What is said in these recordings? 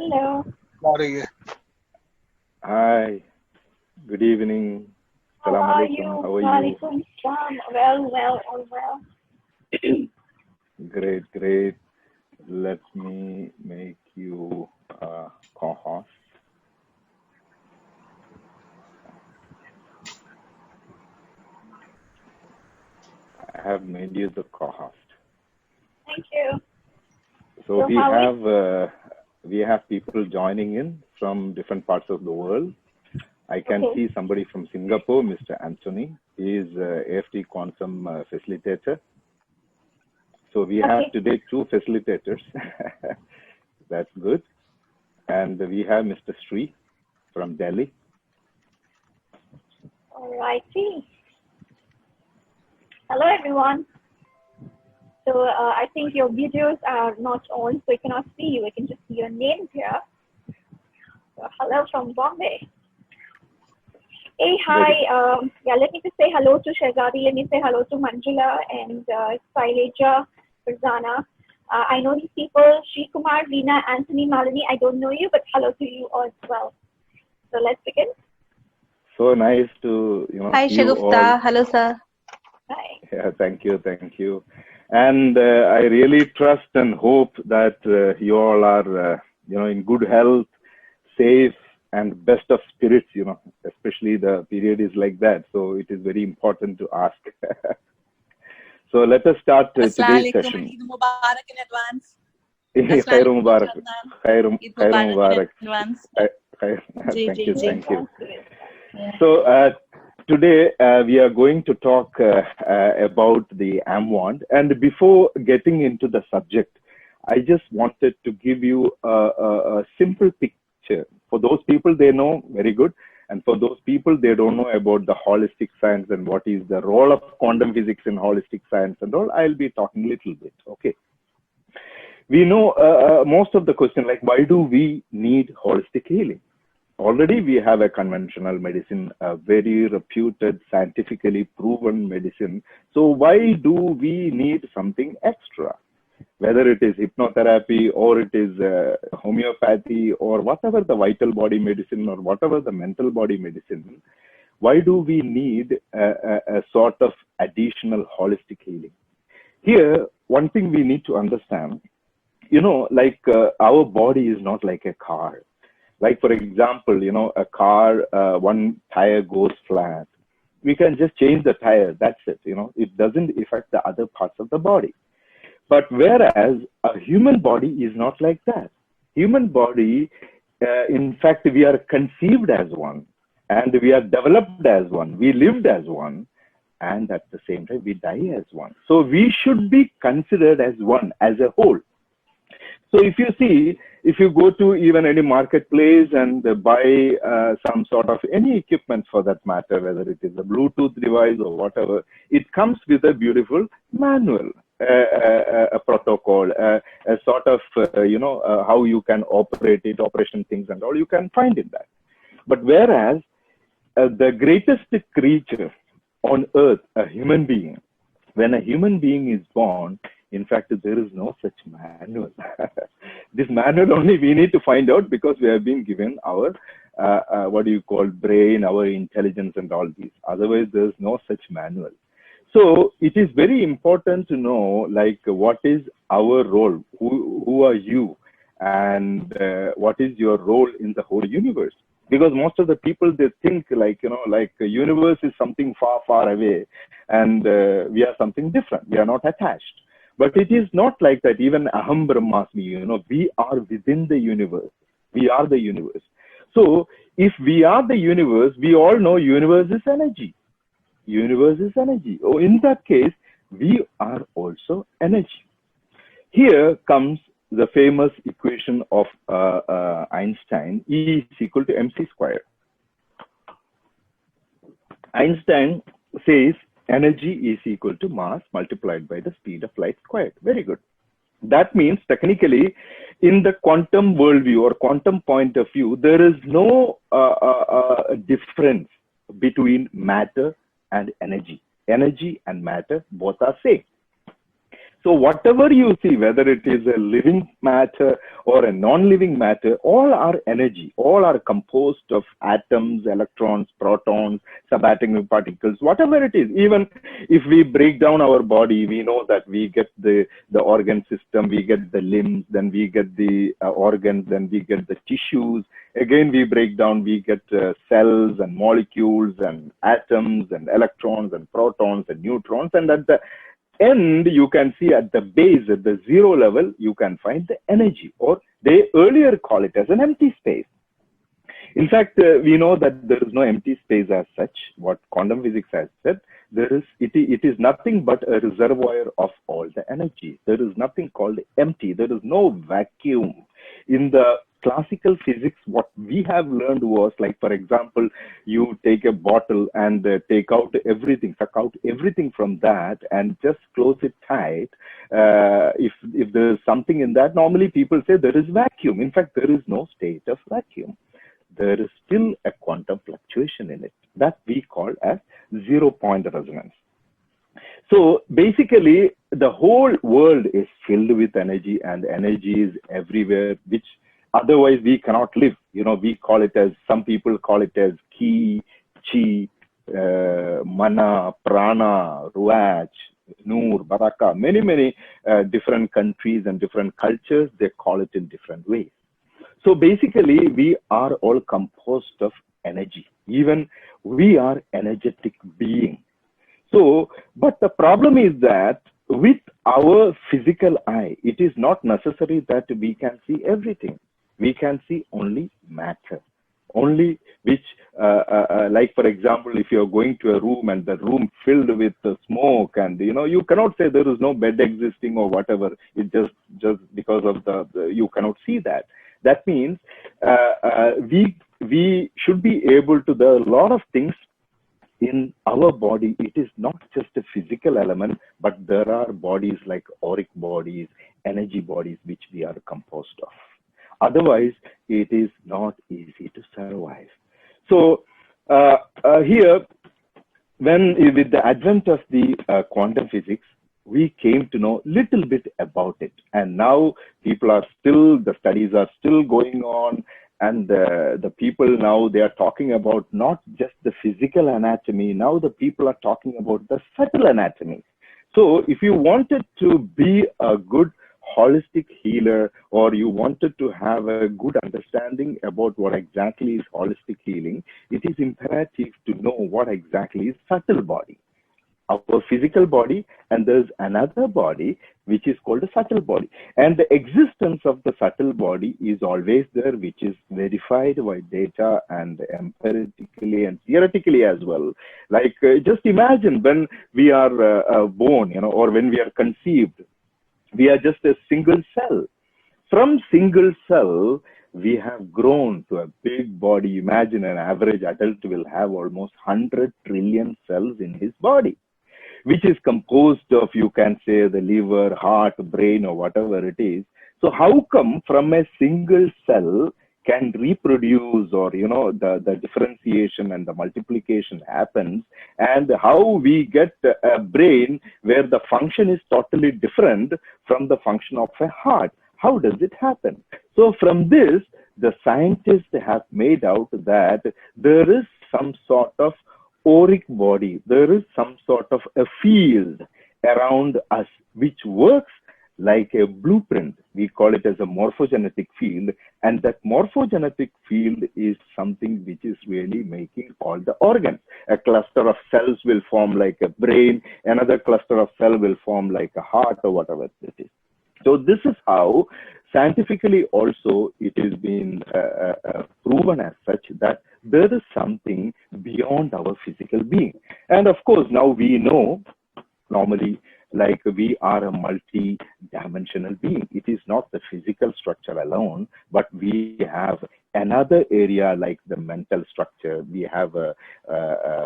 Hello. Sorry. Hi, good evening. How Salam are alaikum. you? How are you? Walaikum salam. Well, all well. Great. Let me make you co-host. I have made you the co-host. Thank you. So So how is- we have people joining in from different parts of the world. I can Okay. see somebody from Singapore, Mr. Anthony. He is AFT Quantum facilitator. So we have Okay. today two facilitators. That's good. And we have Mr. Sri from Delhi. Alrighty. Hello, everyone. So I think your videos are not on, so we cannot see you. We can just see your names here. So, hello from Bombay. Hey, hi. Let me just say hello to Shehzadi. Let me say hello to Manjula and Saileja, Farzana. I know these people, Shri Kumar, Veena, Anthony, Malini. I don't know you, but hello to you all as well. So let's begin. So nice to Hi, see you all. Shagufta. Hello, sir. Hi. Yeah, thank you. And I really trust and hope that you all are in good health, safe, and best of spirits. Especially the period is like that, so it is very important to ask. So let us start today's session. Eid Mubarak in advance. Khair Mubarak. Khair Eid Mubarak. in advance. Thank you. Yeah. So today we are going to talk about the Amwand, and before getting into the subject, I just wanted to give you a simple picture. For those people, they know very good, and for those people, they don't know about the holistic science and what is the role of quantum physics in holistic science and all. I'll be talking a little bit. Okay. We know most of the question, like why do we need holistic healing? Already we have a conventional medicine, a very reputed, scientifically proven medicine. So why do we need something extra? Whether it is hypnotherapy or it is homeopathy or whatever the vital body medicine or whatever the mental body medicine, why do we need a sort of additional holistic healing? Here, one thing we need to understand, our body is not like a car. Like, for example, a car, one tire goes flat. We can just change the tire. That's it. It doesn't affect the other parts of the body. But whereas a human body is not like that. Human body, in fact, we are conceived as one, and we are developed as one. We lived as one, and at the same time, we die as one. So we should be considered as one, as a whole. So if you go to even any marketplace and buy some sort of any equipment for that matter, whether it is a Bluetooth device or whatever, it comes with a beautiful manual, a protocol, a sort of, how you can operate it, operation things and all, you can find in that. But whereas the greatest creature on earth, a human being, when a human being is born, in fact, there is no such manual. This manual only we need to find out because we have been given our, brain, our intelligence and all these. Otherwise, there is no such manual. So it is very important to know, like, what is our role? Who are you? And what is your role in the whole universe? Because most of the people, they think like the universe is something far, far away, and we are something different. We are not attached. But it is not like that. Even Aham Brahmasmi, we are within the universe. We are the universe. So if we are the universe, we all know universe is energy. Universe is energy. Oh, in that case, we are also energy. Here comes the famous equation of Einstein, E is equal to mc squared. Einstein says energy is equal to mass multiplied by the speed of light squared. Very good. That means technically in the quantum worldview or quantum point of view, there is no difference between matter and energy. Energy and matter both are same. So whatever you see, whether it is a living matter or a non-living matter, all are energy. All are composed of atoms, electrons, protons, subatomic particles, whatever it is. Even if we break down our body, we know that we get the organ system, we get the limbs, then we get the organs, then we get the tissues. Again, we break down, we get cells and molecules and atoms and electrons and protons and neutrons. And at the end, you can see at the base, at the zero level, you can find the energy, or they earlier call it as an empty space. In fact, we know that there is no empty space as such. What quantum physics has said, it is nothing but a reservoir of all the energy. There is nothing called empty. There is no vacuum. In the classical physics, what we have learned was, like, for example, you take a bottle and take out everything, suck out everything from that and just close it tight. If there is something in that, normally people say there is vacuum. In fact, there is no state of vacuum. There is still a quantum fluctuation in it that we call as zero-point resonance. So basically, the whole world is filled with energy, and energy is everywhere, which otherwise we cannot live. You know, we call it as, some people call it as ki, chi, mana, prana, ruach, nur, baraka. Many different countries and different cultures, they call it in different ways. So basically, we are all composed of energy. Even we are energetic beings. So, but the problem is that with our physical eye, it is not necessary that we can see everything. We can see only matter, only which, like for example, if you're going to a room and the room filled with smoke, and you cannot say there is no bed existing or whatever. It just because of the you cannot see that. That means we should be able to. There are a lot of things in our body. It is not just a physical element, but there are bodies like auric bodies, energy bodies, which we are composed of. Otherwise, it is not easy to survive. So here, with the advent of the quantum physics, we came to know little bit about it. And now the studies are still going on. And the people now, they are talking about not just the physical anatomy. Now the people are talking about the subtle anatomy. So if you wanted to be a good holistic healer, or you wanted to have a good understanding about what exactly is holistic healing, it is imperative to know what exactly is subtle body. Our physical body, and there's another body which is called a subtle body. And the existence of the subtle body is always there, which is verified by data and empirically and theoretically as well. Like just imagine when we are born, or when we are conceived, we are just a single cell. From single cell, we have grown to a big body. Imagine an average adult will have almost 100 trillion cells in his body, which is composed of, you can say, the liver, heart, brain, or whatever it is. So how come from a single cell can reproduce, or, the differentiation and the multiplication happens, and how we get a brain where the function is totally different from the function of a heart? How does it happen? So from this, the scientists have made out that there is some sort of auric body. There is some sort of a field around us which works like a blueprint. We call it as a morphogenetic field, and that morphogenetic field is something which is really making all the organs. A cluster of cells will form like a brain, another cluster of cell will form like a heart, or whatever it is. So this is how scientifically also it is been proven as such that there is something beyond our physical being. And of course, now we know normally, like, we are a multi-dimensional being. It is not the physical structure alone, but we have another area like the mental structure. We have a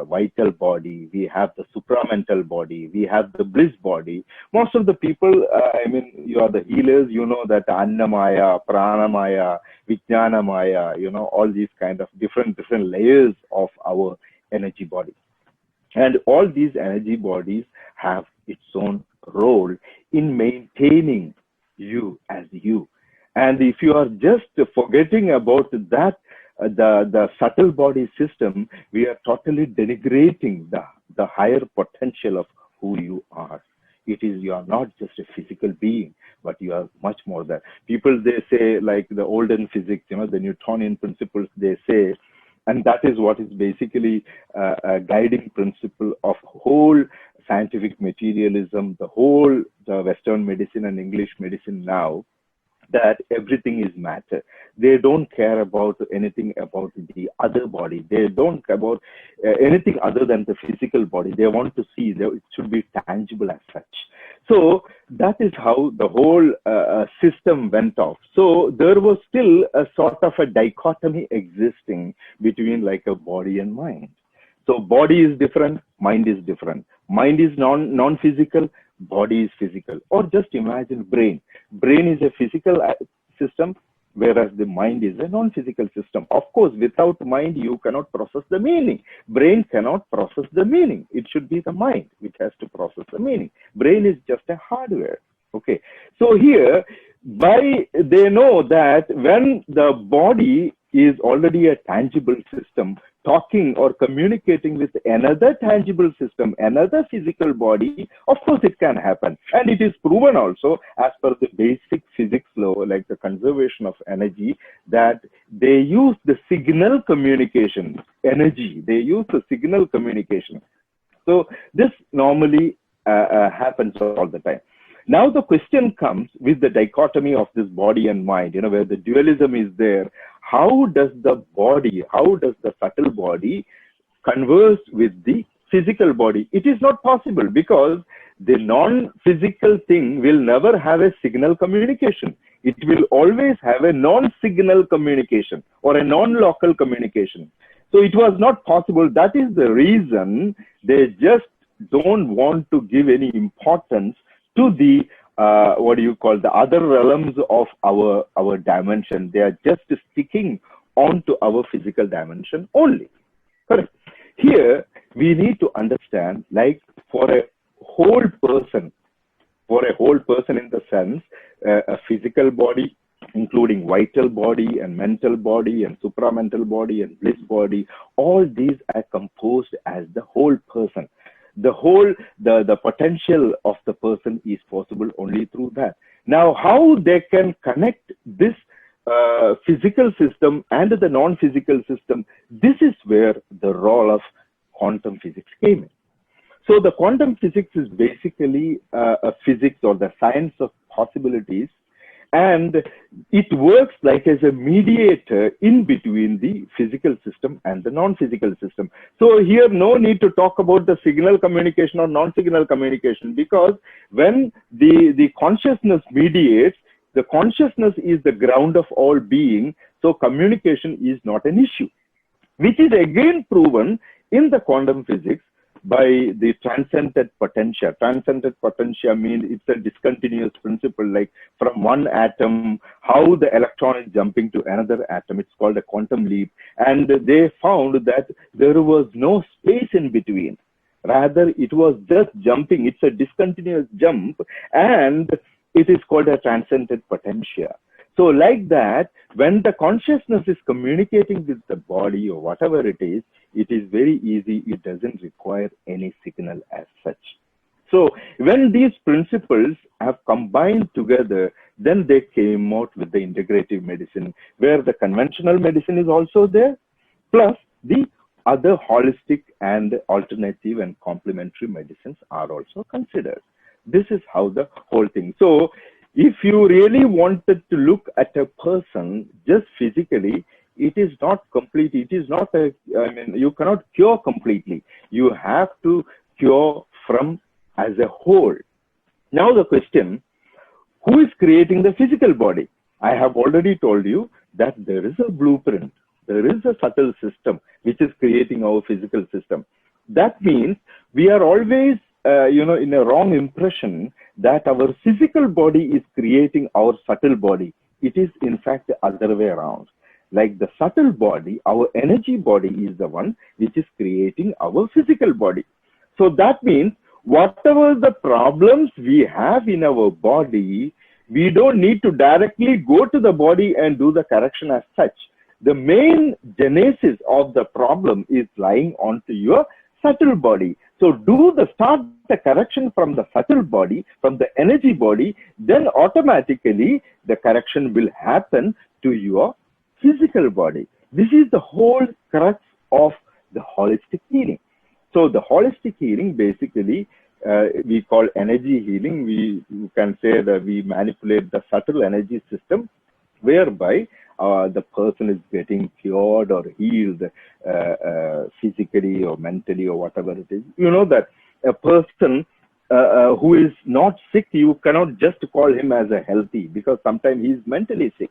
vital body. We have the supramental body. We have the bliss body. Most of the people, you are the healers, you know that Annamaya, Pranamaya, Vijnanamaya, all these kind of different layers of our energy body. And all these energy bodies have its own role in maintaining you as you. And if you are just forgetting about that, the subtle body system, we are totally denigrating the higher potential of who you are. It is, you are not just a physical being, but you are much more than. People, they say, like the olden physics, the Newtonian principles, they say, and that is what is basically a guiding principle of whole scientific materialism, the Western medicine and English medicine now, that everything is matter. They don't care about anything about the other body. They don't care about anything other than the physical body. They want to see that it should be tangible as such. So that is how the whole system went off. So there was still a sort of a dichotomy existing between like a body and mind. So body is different, mind is different. Mind is non-physical, body is physical. Or just imagine brain. Brain is a physical system, whereas the mind is a non-physical system. Of course, without mind, you cannot process the meaning. Brain cannot process the meaning. It should be the mind which has to process the meaning. Brain is just a hardware. Okay. So here, they know that when the body is already a tangible system, talking or communicating with another tangible system, another physical body, of course it can happen. And it is proven also as per the basic physics law, like the conservation of energy, that they use the signal communication energy. They use the signal communication. So this normally happens all the time. Now the question comes with the dichotomy of this body and mind, where the dualism is there. How does the subtle body converse with the physical body? It is not possible, because the non-physical thing will never have a signal communication. It will always have a non-signal communication or a non-local communication. So it was not possible. That is the reason they just don't want to give any importance to the the other realms of our dimension. They are just sticking on to our physical dimension only. Correct. Here we need to understand, like for a whole person in the sense, a physical body, including vital body and mental body and supramental body and bliss body, all these are composed as the whole person. The potential of the person is possible only through that. Now, how they can connect this physical system and the non-physical system, this is where the role of quantum physics came in. So the quantum physics is basically a physics or the science of possibilities, and it works like as a mediator in between the physical system and the non-physical system. So here no need to talk about the signal communication or non-signal communication, because when the consciousness mediates, the consciousness is the ground of all being, so communication is not an issue, which is again proven in the quantum physics by the transcendent potentia. Transcendent potentia means it's a discontinuous principle, like from one atom, how the electron is jumping to another atom. It's called a quantum leap. And they found that there was no space in between. Rather, it was just jumping. It's a discontinuous jump, and it is called a transcendent potentia. So like that, when the consciousness is communicating with the body or whatever it is very easy. It doesn't require any signal as such. So when these principles have combined together, then they came out with the integrative medicine, where the conventional medicine is also there, plus the other holistic and alternative and complementary medicines are also considered. This is how the whole thing. So if you really wanted to look at a person just physically, it is not complete. It is not you cannot cure completely. You have to cure from as a whole. Now the question, who is creating the physical body? I have already told you that there is a blueprint. There is a subtle system which is creating our physical system. That means we are always in a wrong impression that our physical body is creating our subtle body. It is in fact the other way around. Like the subtle body, our energy body is the one which is creating our physical body. So that means whatever the problems we have in our body, we don't need to directly go to the body and do the correction as such. The main genesis of the problem is lying onto your subtle body. So start the correction from the subtle body, from the energy body, then automatically the correction will happen to your physical body. This is the whole crux of the holistic healing. So the holistic healing basically we call energy healing. You can say that we manipulate the subtle energy system whereby the person is getting cured or healed physically or mentally or whatever it is. You know that a person who is not sick, you cannot just call him as a healthy, because sometimes he is mentally sick.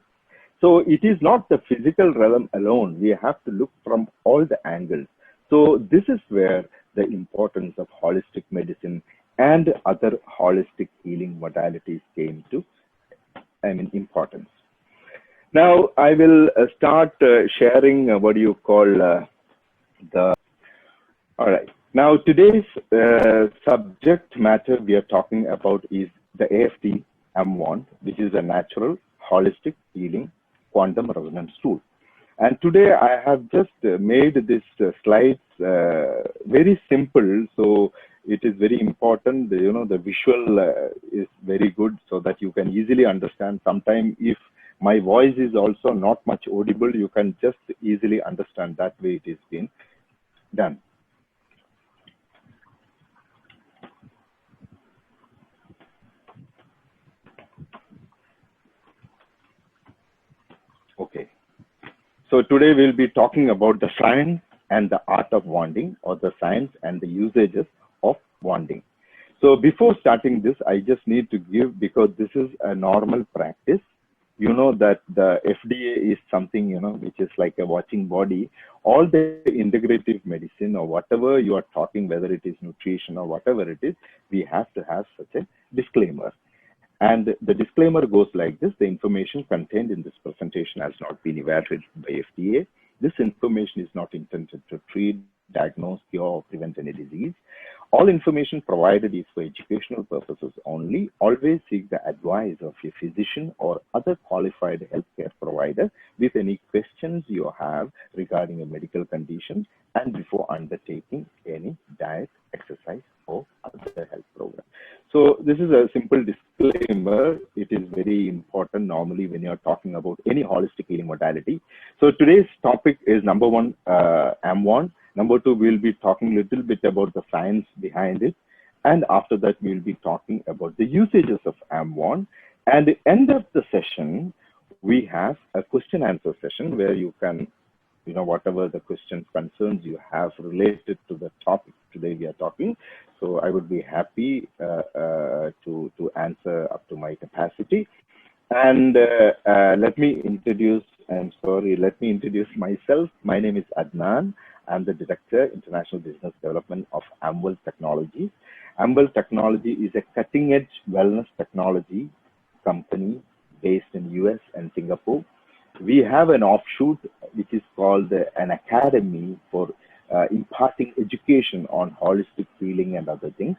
So it is not the physical realm alone. We have to look from all the angles. So this is where the importance of holistic medicine and other holistic healing modalities came to importance. Now I will start sharing what you call all right. Now today's subject matter we are talking about is the AFT M1, which is a natural holistic healing quantum resonance tool. And today I have just made this slides very simple, so it is very important. The visual is very good so that you can easily understand. Sometimes if my voice is also not much audible, you can just easily understand that way it is been done. Okay. So today we'll be talking about the science and the art of wanding, or the science and the usages of wanding. So before starting this, I just need to give, because this is a normal practice, that the FDA is something, which is like a watching body. All the integrative medicine or whatever you are talking, whether it is nutrition or whatever it is, we have to have such a disclaimer. And the disclaimer goes like this: the information contained in this presentation has not been evaluated by FDA. This information is not intended to treat, diagnose, cure, or prevent any disease. All information provided is for educational purposes only. Always seek the advice of your physician or other qualified healthcare provider with any questions you have regarding a medical condition and before undertaking any diet, exercise, or other health program. So this is a simple disclaimer. It is very important normally when you're talking about any holistic healing modality. So today's topic is number one, M1. Number two, we'll be talking a little bit about the science behind it. And after that, we'll be talking about the usages of M1. And at the end of the session, we have a question answer session where you can, whatever the questions, concerns you have related to the topic today we are talking. So I would be happy to answer up to my capacity. And let me introduce myself. My name is Adnan. I'm the Director, International Business Development of Amwell Technologies. Amwell Technology is a cutting-edge wellness technology company based in US and Singapore. We have an offshoot, which is called an academy for imparting education on holistic healing and other things.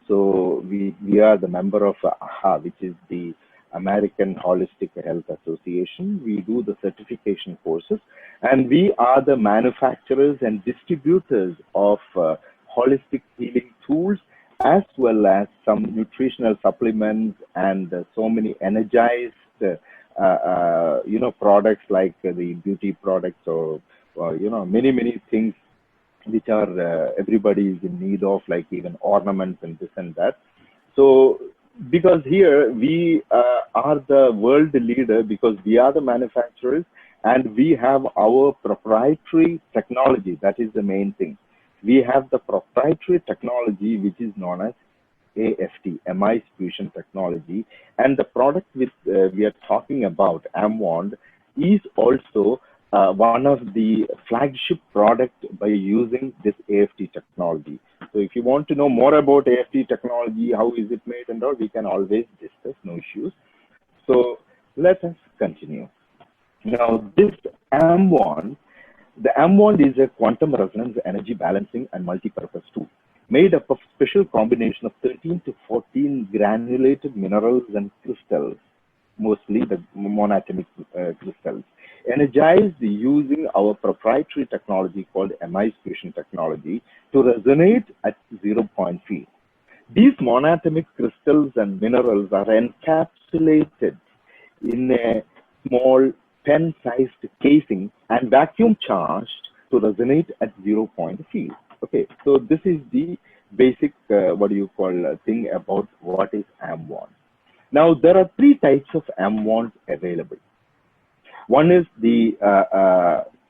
So we are the member of AHA, which is the American Holistic Health Association. We do the certification courses, and we are the manufacturers and distributors of holistic healing tools, as well as some nutritional supplements and so many energized products like the beauty products or many things which are everybody is in need of, like even ornaments and this and that. So because here we are the world leader, because we are the manufacturers and we have our proprietary technology. That is the main thing. We have the proprietary technology, which is known as AFT, MI fusion technology, and the product which we are talking about, M1, is also one of the flagship product by using this AFT technology. So if you want to know more about AFT technology, how is it made and all, we can always discuss, no issues. So let us continue. Now this M1, the M1 is a quantum resonance energy balancing and multi-purpose tool. made up of special combination of 13 to 14 granulated minerals and crystals, mostly the monatomic crystals, energized using our proprietary technology called MICE fusion technology to resonate at 0 point field. These monatomic crystals and minerals are encapsulated in a small pen-sized casing and vacuum charged to resonate at 0 point field. Okay, so this is the basic thing about what is AM1. Now there are three types of AM1s available. One is the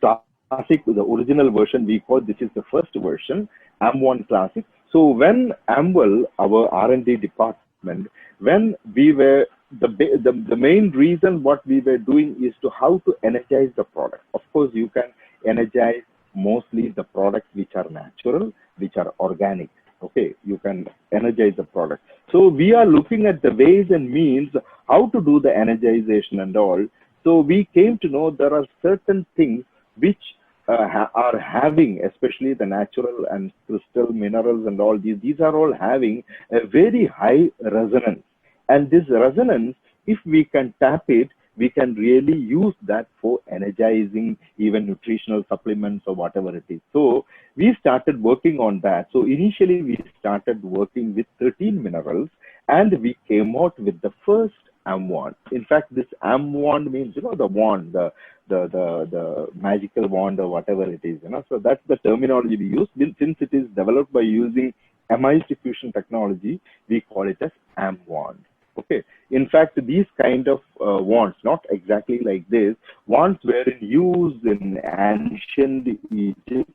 classic, the original version. We call this is the first version, AM1 Classic. So when AMWEL, our R&D department, when we were the main reason what we were doing is to how to energize the product. Of course, you can energize mostly the products which are natural, which are organic. Okay, you can energize the product. So we are looking at the ways and means how to do the energization and all. So we came to know there are certain things which are having, especially the natural and crystal minerals and all these are all having a very high resonance. And this resonance, if we can tap it, we can really use that for energizing even nutritional supplements or whatever it is. So we started working on that. So initially we started working with 13 minerals and we came out with the first AM1. In fact, this AM1 means, the wand, the magical wand or whatever it is, So that's the terminology we use. Since it is developed by using MICE fusion technology, we call it as AM1. Okay. In fact, these kind of wands, not exactly like this, wands were in use in ancient Egypt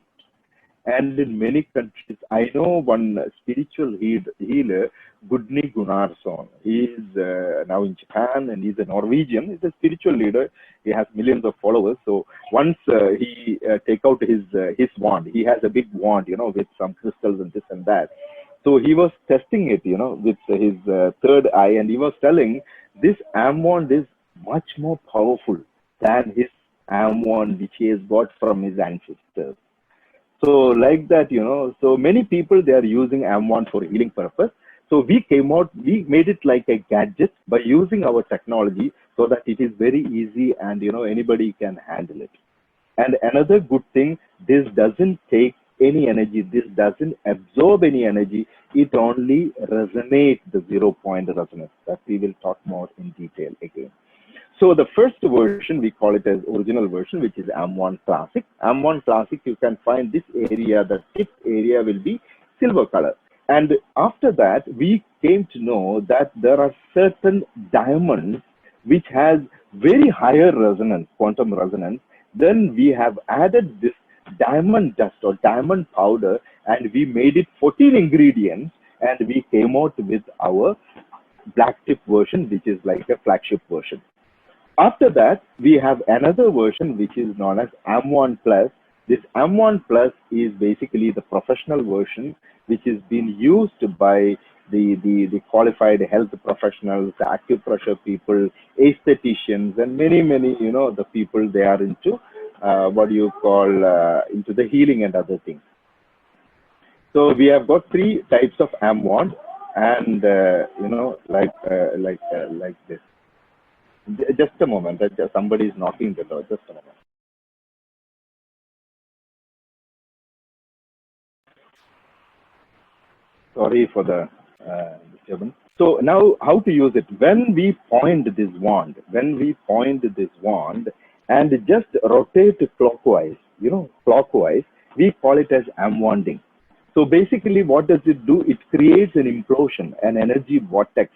and in many countries. I know one spiritual healer, Gudni Gunnarsson. He is now in Japan and he's a Norwegian. He's a spiritual leader. He has millions of followers. So once he take out his wand, he has a big wand, with some crystals and this and that. So he was testing it, with his third eye, and he was telling this AM1 is much more powerful than his AM1 which he has got from his ancestors. So like that, so many people, they are using AM1 for healing purpose. So we made it like a gadget by using our technology so that it is very easy and, anybody can handle it. And another good thing, this doesn't take any energy. This doesn't absorb any energy. It only resonates the 0 point resonance that we will talk more in detail again. So the first version, we call it as original version, which is AM1 Classic. AM1 Classic, you can find this area, the tip area will be silver color. And after that, we came to know that there are certain diamonds which has very higher resonance, quantum resonance. Then we have added this diamond dust or diamond powder and we made it 14 ingredients and we came out with our black tip version, which is like a flagship version. After that, we have another version which is known as AM1 Plus. This AM1 Plus is basically the professional version which is being used by the qualified health professionals, the acupressure people, aestheticians, and many, the people they are into into the healing and other things. So we have got three types of AM1 and, like this. Just a moment, somebody is knocking the door, just a moment. Sorry for the disturbance. So now how to use it? When we point this wand and just rotate clockwise, clockwise, we call it as AM1ding. So basically what does it do? It creates an implosion, an energy vortex.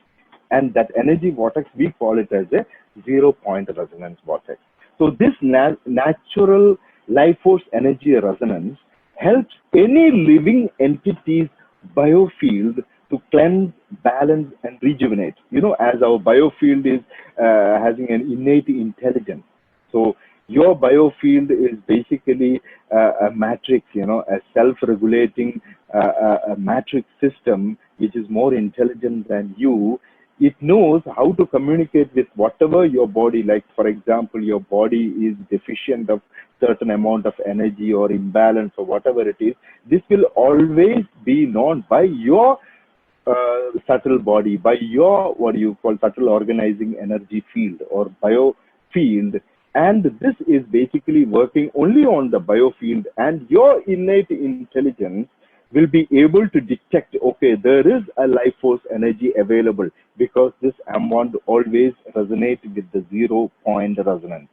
And that energy vortex, we call it as a 0 point resonance vortex. So this natural life force energy resonance helps any living entity's biofield to cleanse, balance, and rejuvenate. As our biofield is having an innate intelligence. So your biofield is basically a matrix, a self-regulating a matrix system which is more intelligent than you. it knows how to communicate with whatever your body, like for example, your body is deficient of certain amount of energy or imbalance or whatever it is. This will always be known by your subtle body, by your what you call subtle organizing energy field or biofield. And this is basically working only on the biofield, and your innate intelligence will be able to detect, okay, there is a life force energy available, because this M1 always resonates with the 0-point resonance.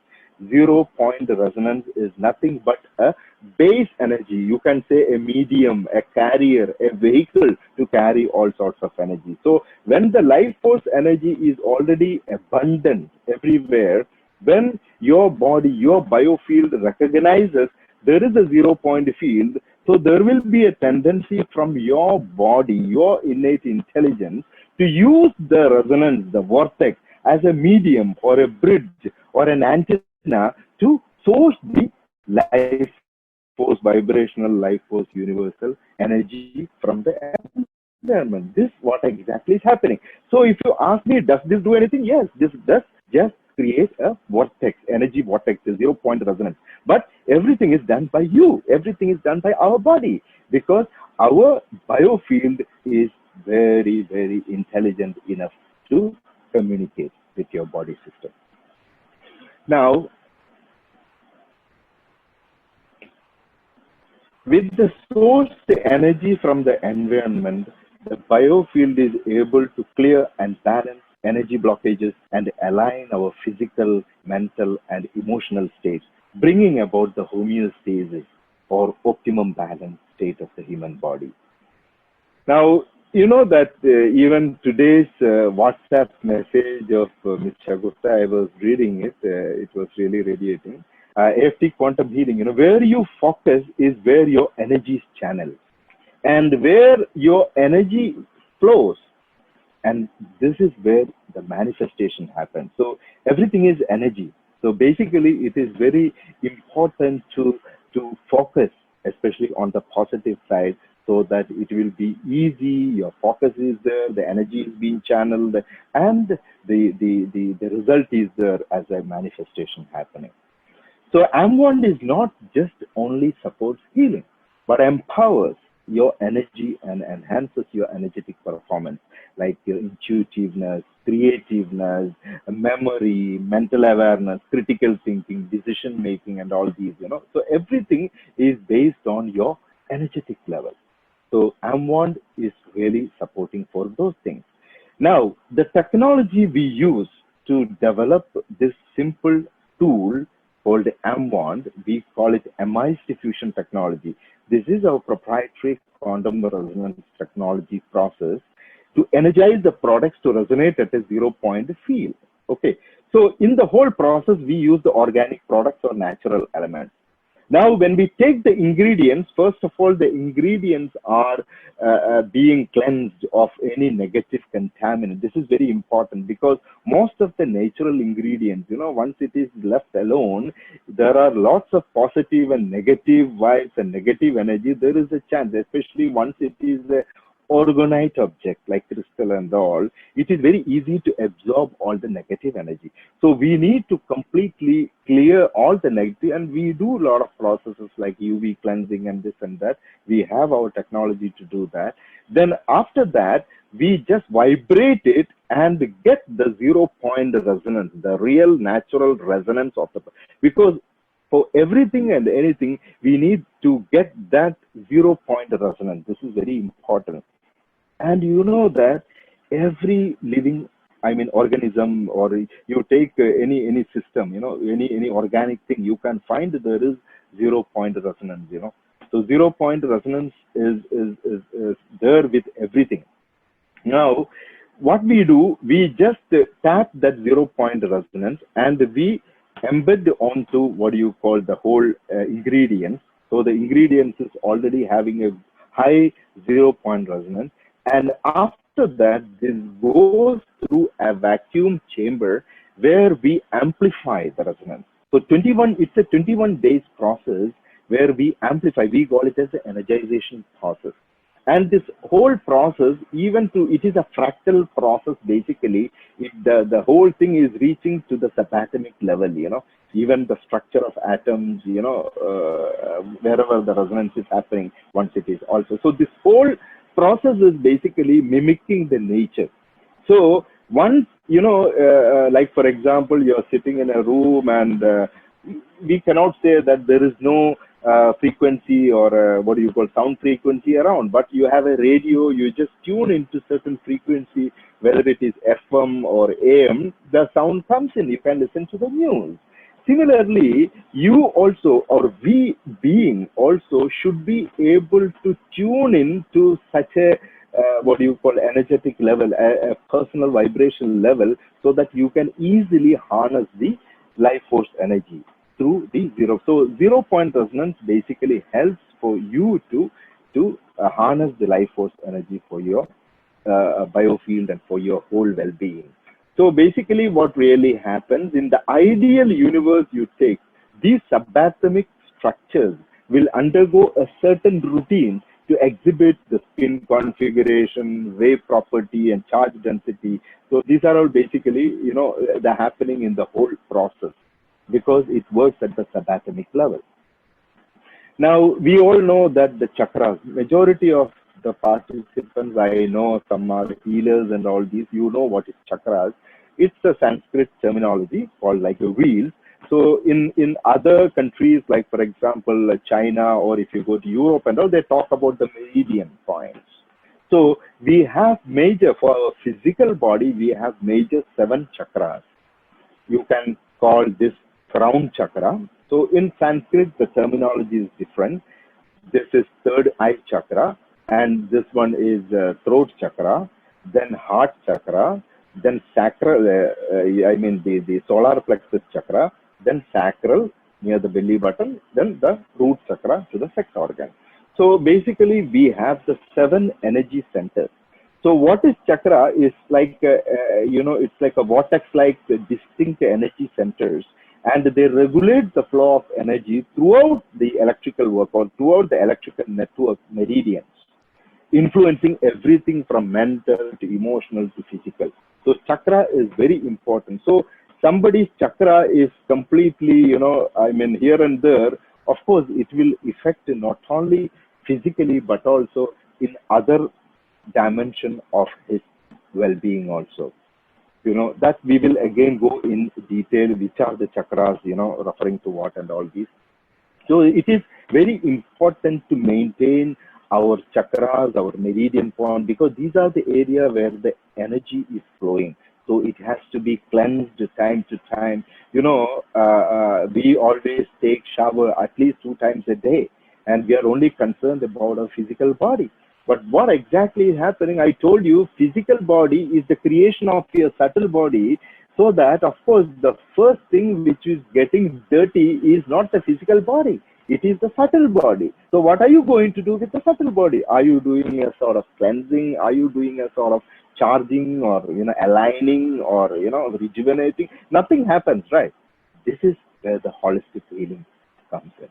0-point resonance is nothing but a base energy. You can say a medium, a carrier, a vehicle to carry all sorts of energy. So when the life force energy is already abundant everywhere, when your body, your biofield recognizes there is a 0-point field, so there will be a tendency from your body, your innate intelligence, to use the resonance, the vortex, as a medium or a bridge or an antenna to source the life force, vibrational life force, universal energy from the environment. This is what exactly is happening. So if you ask me, does this do anything? Yes, this does just create a vortex, energy vortex, a 0-point resonance. But everything is done by you. Everything is done by our body, because our biofield is very, very intelligent enough to communicate with your body system. Now, with the source energy from the environment, the biofield is able to clear and balance energy blockages and align our physical, mental, and emotional states, bringing about the homeostasis or optimum balance state of the human body. Now, you know that even today's WhatsApp message of Ms. Shagufta, I was reading it, it was really radiating. AFT quantum healing, where you focus is where your energy is channeled, and where your energy flows, and this is where the manifestation happens. So everything is energy. So basically, it is very important to focus, especially on the positive side, so that it will be easy. Your focus is there, the energy is being channeled, and the result is there as a manifestation happening. So M1 is not just only supports healing, but empowers your energy and enhances your energetic performance, like your intuitiveness, creativeness, memory, mental awareness, critical thinking, decision making, and all these, So everything is based on your energetic level. So M1 is really supporting for those things. Now, the technology we use to develop this simple tool called M1, we call it MI's diffusion technology. This is our proprietary quantum resonance technology process to energize the products to resonate at a 0-point field. Okay, so in the whole process, we use the organic products or natural elements. Now, when we take the ingredients, first of all, the ingredients are being cleansed of any negative contaminant. This is very important, because most of the natural ingredients, once it is left alone, there are lots of positive and negative vibes and negative energy. There is a chance, especially once it is a orgonite object like crystal and all, it is very easy to absorb all the negative energy. So we need to completely clear all the negative, and we do a lot of processes like UV cleansing and this and that. We have our technology to do that. Then after that, we just vibrate it and get the 0-point resonance, the real natural resonance of the, because for everything and anything, we need to get that 0-point resonance. This is very important. And you know that every living, organism, or you take any system, any organic thing, you can find there is 0-point resonance, So 0-point resonance is there with everything. Now, what we do, we just tap that 0-point resonance and we embed onto what you call the whole ingredients. So the ingredients is already having a high 0-point resonance. And after that, this goes through a vacuum chamber where we amplify the resonance. So it's a 21 days process where we amplify. We call it as the energization process. And this whole process, even to, it is a fractal process basically. The whole thing is reaching to the subatomic level, even the structure of atoms, wherever the resonance is happening, once it is also. So this whole process is basically mimicking the nature. So once, like for example, you're sitting in a room and we cannot say that there is no frequency or what do you call sound frequency around, but you have a radio, you just tune into certain frequency, whether it is FM or AM, the sound comes in, you can listen to the news. Similarly, you also, or we being also, should be able to tune in to such a what do you call energetic level, a personal vibration level, so that you can easily harness the life force energy through the zero. So 0-point resonance basically helps for you to harness the life force energy for your biofield and for your whole well-being. So basically what really happens in the ideal universe you take, these subatomic structures will undergo a certain routine to exhibit the spin configuration, wave property, and charge density. So these are all basically, they're happening in the whole process because it works at the subatomic level. Now, we all know that the chakras, majority of the participants, I know some are healers and all these, what is chakras. It's a Sanskrit terminology called like a wheel. So in other countries, like for example, China, or if you go to Europe and all, they talk about the meridian points. So we have major, for our physical body, we have major 7 chakras. You can call this crown chakra. So in Sanskrit, the terminology is different. This is third eye chakra, and this one is throat chakra, then heart chakra, then sacral, the solar plexus chakra, then sacral near the belly button, then the root chakra to the sex organ. So basically we have the 7 energy centers. So what is chakra is like, it's like a vortex-like distinct energy centers, and they regulate the flow of energy throughout the electrical work or throughout the electrical network meridians, influencing everything from mental to emotional to physical. So chakra is very important. So somebody's chakra is completely, here and there, of course, it will affect not only physically, but also in other dimension of his well-being also. That we will again go in detail, which are the chakras, referring to what and all these. So it is very important to maintain our chakras, our meridian point, because these are the area where the energy is flowing. So it has to be cleansed time to time. We always take shower at least 2 times a day, and we are only concerned about our physical body. But what exactly is happening? I told you, physical body is the creation of your subtle body, so that, of course, the first thing which is getting dirty is not the physical body. It is the subtle body. So what are you going to do with the subtle body? Are you doing a sort of cleansing? Are you doing a sort of charging or, aligning or, rejuvenating? Nothing happens, right? This is where the holistic healing comes in.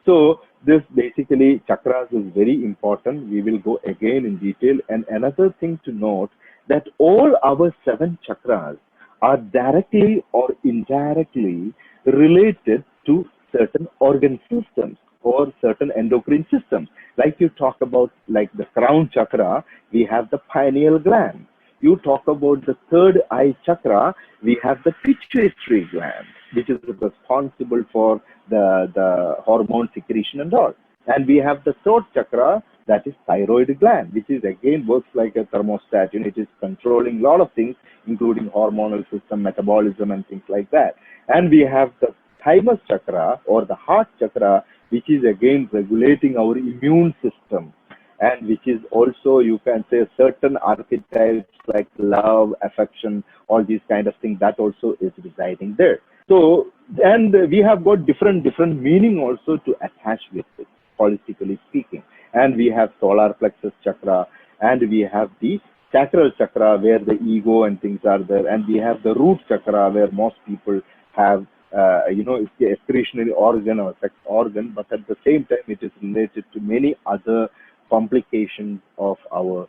So this basically, chakras is very important. We will go again in detail. And another thing to note, that all our 7 chakras are directly or indirectly related to certain organ systems or certain endocrine systems. Like you talk about, like the crown chakra, we have the pineal gland. You talk about the third eye chakra, we have the pituitary gland, which is responsible for the hormone secretion and all. And we have the throat chakra, that is thyroid gland, which is again works like a thermostat. It is controlling a lot of things, including hormonal system, metabolism, and things like that. And we have the thymus chakra or the heart chakra, which is again regulating our immune system, and which is also, you can say, certain archetypes like love, affection, all these kind of things, that also is residing there. So, and we have got different meaning also to attach with it, holistically speaking. And we have solar plexus chakra, and we have the sacral chakra where the ego and things are there, and we have the root chakra where most people have it's the excretionary organ or sex organ, but at the same time it is related to many other complications of our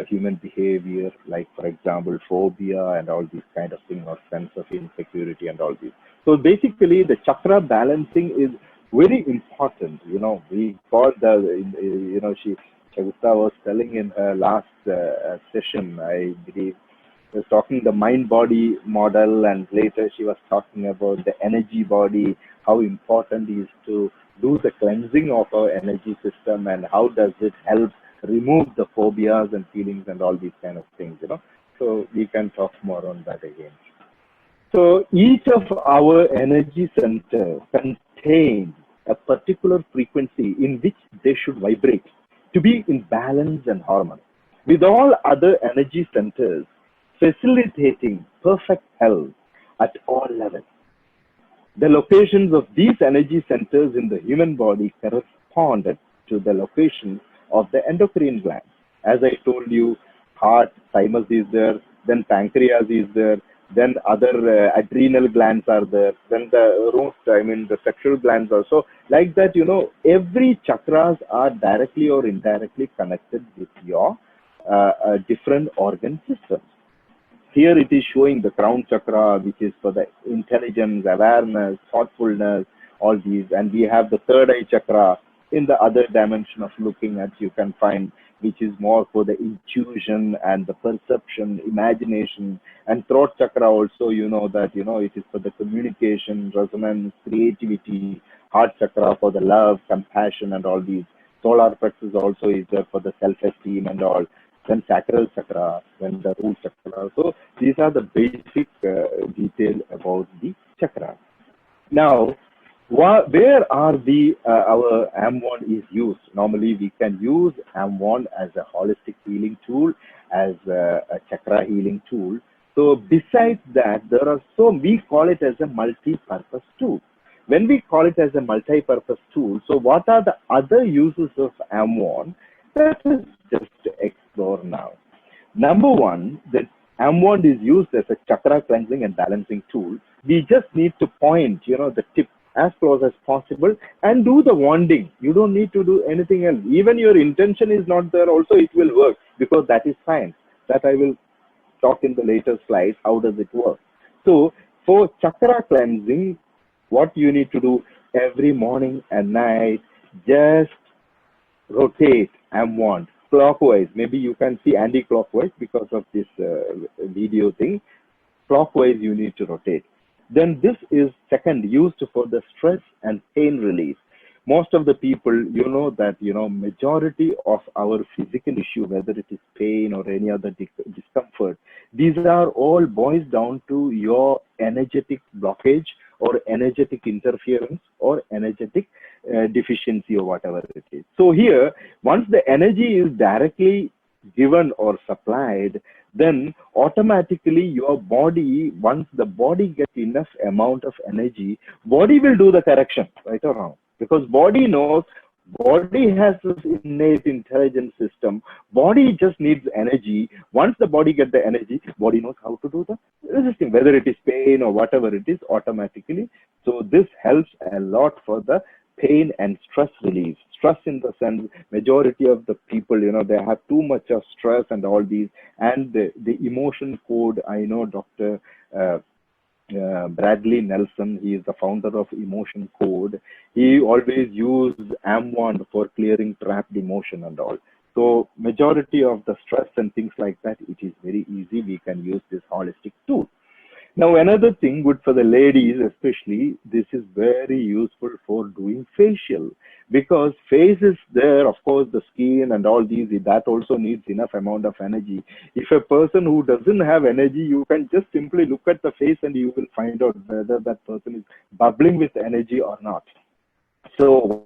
human behavior, like for example phobia and all these kind of things, or sense of insecurity and all these. So basically the chakra balancing is very important. We got she Shagufta was telling in her last session, I believe, was talking the mind body model, and later she was talking about the energy body, how important it is to do the cleansing of our energy system, and how does it help remove the phobias and feelings and all these kind of things. So we can talk more on that again. So each of our energy centers contains a particular frequency in which they should vibrate to be in balance and harmony with all other energy centers, facilitating perfect health at all levels. The locations of these energy centers in the human body correspond to the location of the endocrine glands. As I told you, heart, thymus is there, then pancreas is there, then other adrenal glands are there, then the sexual glands also. Like that, every chakras are directly or indirectly connected with your different organ systems. Here it is showing the crown chakra, which is for the intelligence, awareness, thoughtfulness, all these. And we have the third eye chakra in the other dimension of looking at, you can find, which is more for the intuition and the perception, imagination. And throat chakra also, it is for the communication, resonance, creativity. Heart chakra for the love, compassion, and all these. Solar plexus also is there for the self-esteem and all. Then sacral chakra, then the root chakra. So these are the basic detail about the chakra. Now, where are our AM1 is used? Normally, we can use AM1 as a holistic healing tool, as a chakra healing tool. So besides that, we call it as a multi-purpose tool. When we call it as a multi-purpose tool, so what are the other uses of AM1? That is just to explore now. Number one, that AM1 is used as a chakra cleansing and balancing tool. We just need to point, the tip as close as possible and do the wanding. You don't need to do anything else. Even your intention is not there, also it will work, because that is science. That I will talk in the later slides. How does it work? So for chakra cleansing, what you need to do every morning and night, just rotate AM1 clockwise. Maybe you can see anti-clockwise because of this video thing. Clockwise you need to rotate. Then this is second, used for the stress and pain relief. Most of the people, majority of our physical issue, whether it is pain or any other discomfort, these are all boils down to your energetic blockage or energetic interference or energetic deficiency or whatever it is. So here, once the energy is directly given or supplied, then automatically your body, once the body gets enough amount of energy, body will do the correction, right or wrong. Because body knows, body has this innate intelligence system. Body just needs energy. Once the body gets the energy, body knows how to do the resisting, whether it is pain or whatever it is, automatically. So this helps a lot for the pain and stress relief. Stress in the sense, majority of the people, they have too much of stress and all these. And the emotion code, I know Dr. Bradley Nelson, he is the founder of Emotion Code. He always used AM1 for clearing trapped emotion and all. So majority of the stress and things like that, it is very easy. We can use this holistic tool. Now, another thing, good for the ladies especially, this is very useful for doing facial, because face is there, of course, the skin and all these, that also needs enough amount of energy. If a person who doesn't have energy, you can just simply look at the face and you will find out whether that person is bubbling with energy or not. So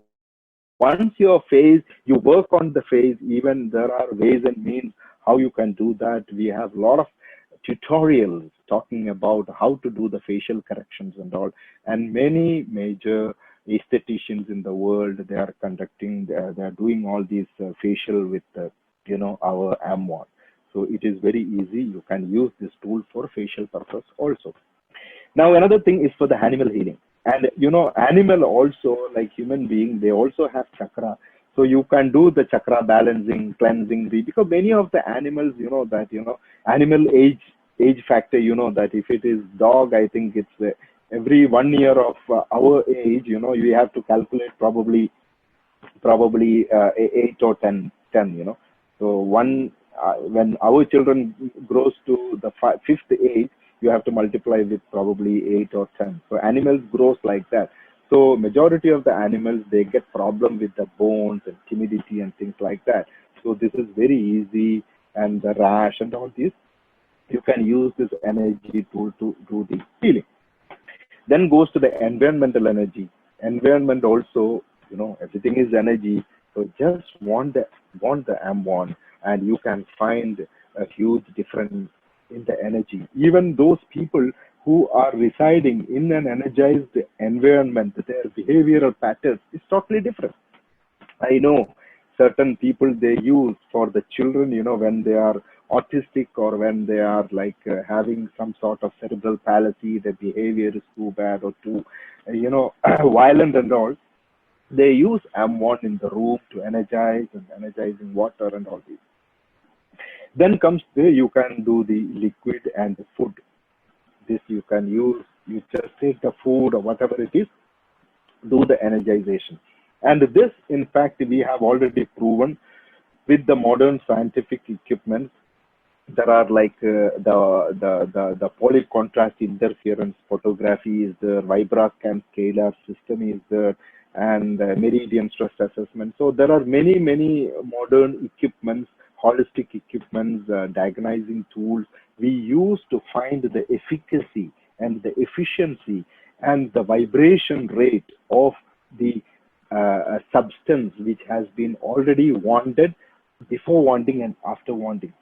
once your face, you work on the face, even there are ways and means how you can do that. We have a lot of tutorials talking about how to do the facial corrections and all, and many major aestheticians in the world, they are doing all these facial with our AM1. So it is very easy. You can use this tool for facial purpose also. Now another thing is for the animal healing. And animal also, like human being, they also have chakra. So you can do the chakra balancing, cleansing, because many of the animals, animal age factor, that if it is dog, I think it's every 1 year of our age, you have to calculate probably 8 or 10. So when our children grows to the fifth age, you have to multiply with probably 8 or 10. So animals grows like that. So majority of the animals, they get problem with the bones and timidity and things like that. So this is very easy, and the rash and all this, you can use this energy tool to do the healing. Then goes to the environmental energy. Environment also, everything is energy. So just want the M1, and you can find a huge difference in the energy. Even those people who are residing in an energized environment, their behavioral patterns is totally different. I know certain people, they use for the children, when they are autistic or when they are like having some sort of cerebral palsy, their behavior is too bad or too, violent and all. They use M1 in the room to energize and energizing water and all this. Then comes you can do the liquid and the food. This you can use, you just take the food or whatever it is, do the energization. And this, in fact, we have already proven with the modern scientific equipment. There are like the polycontrast interference photography is there, Vibrascan scalar system is there, and meridian stress assessment. So there are many modern equipments, holistic equipments, diagnosing tools we use to find the efficacy and the efficiency and the vibration rate of the substance which has been already wanted before wanting and after wanting.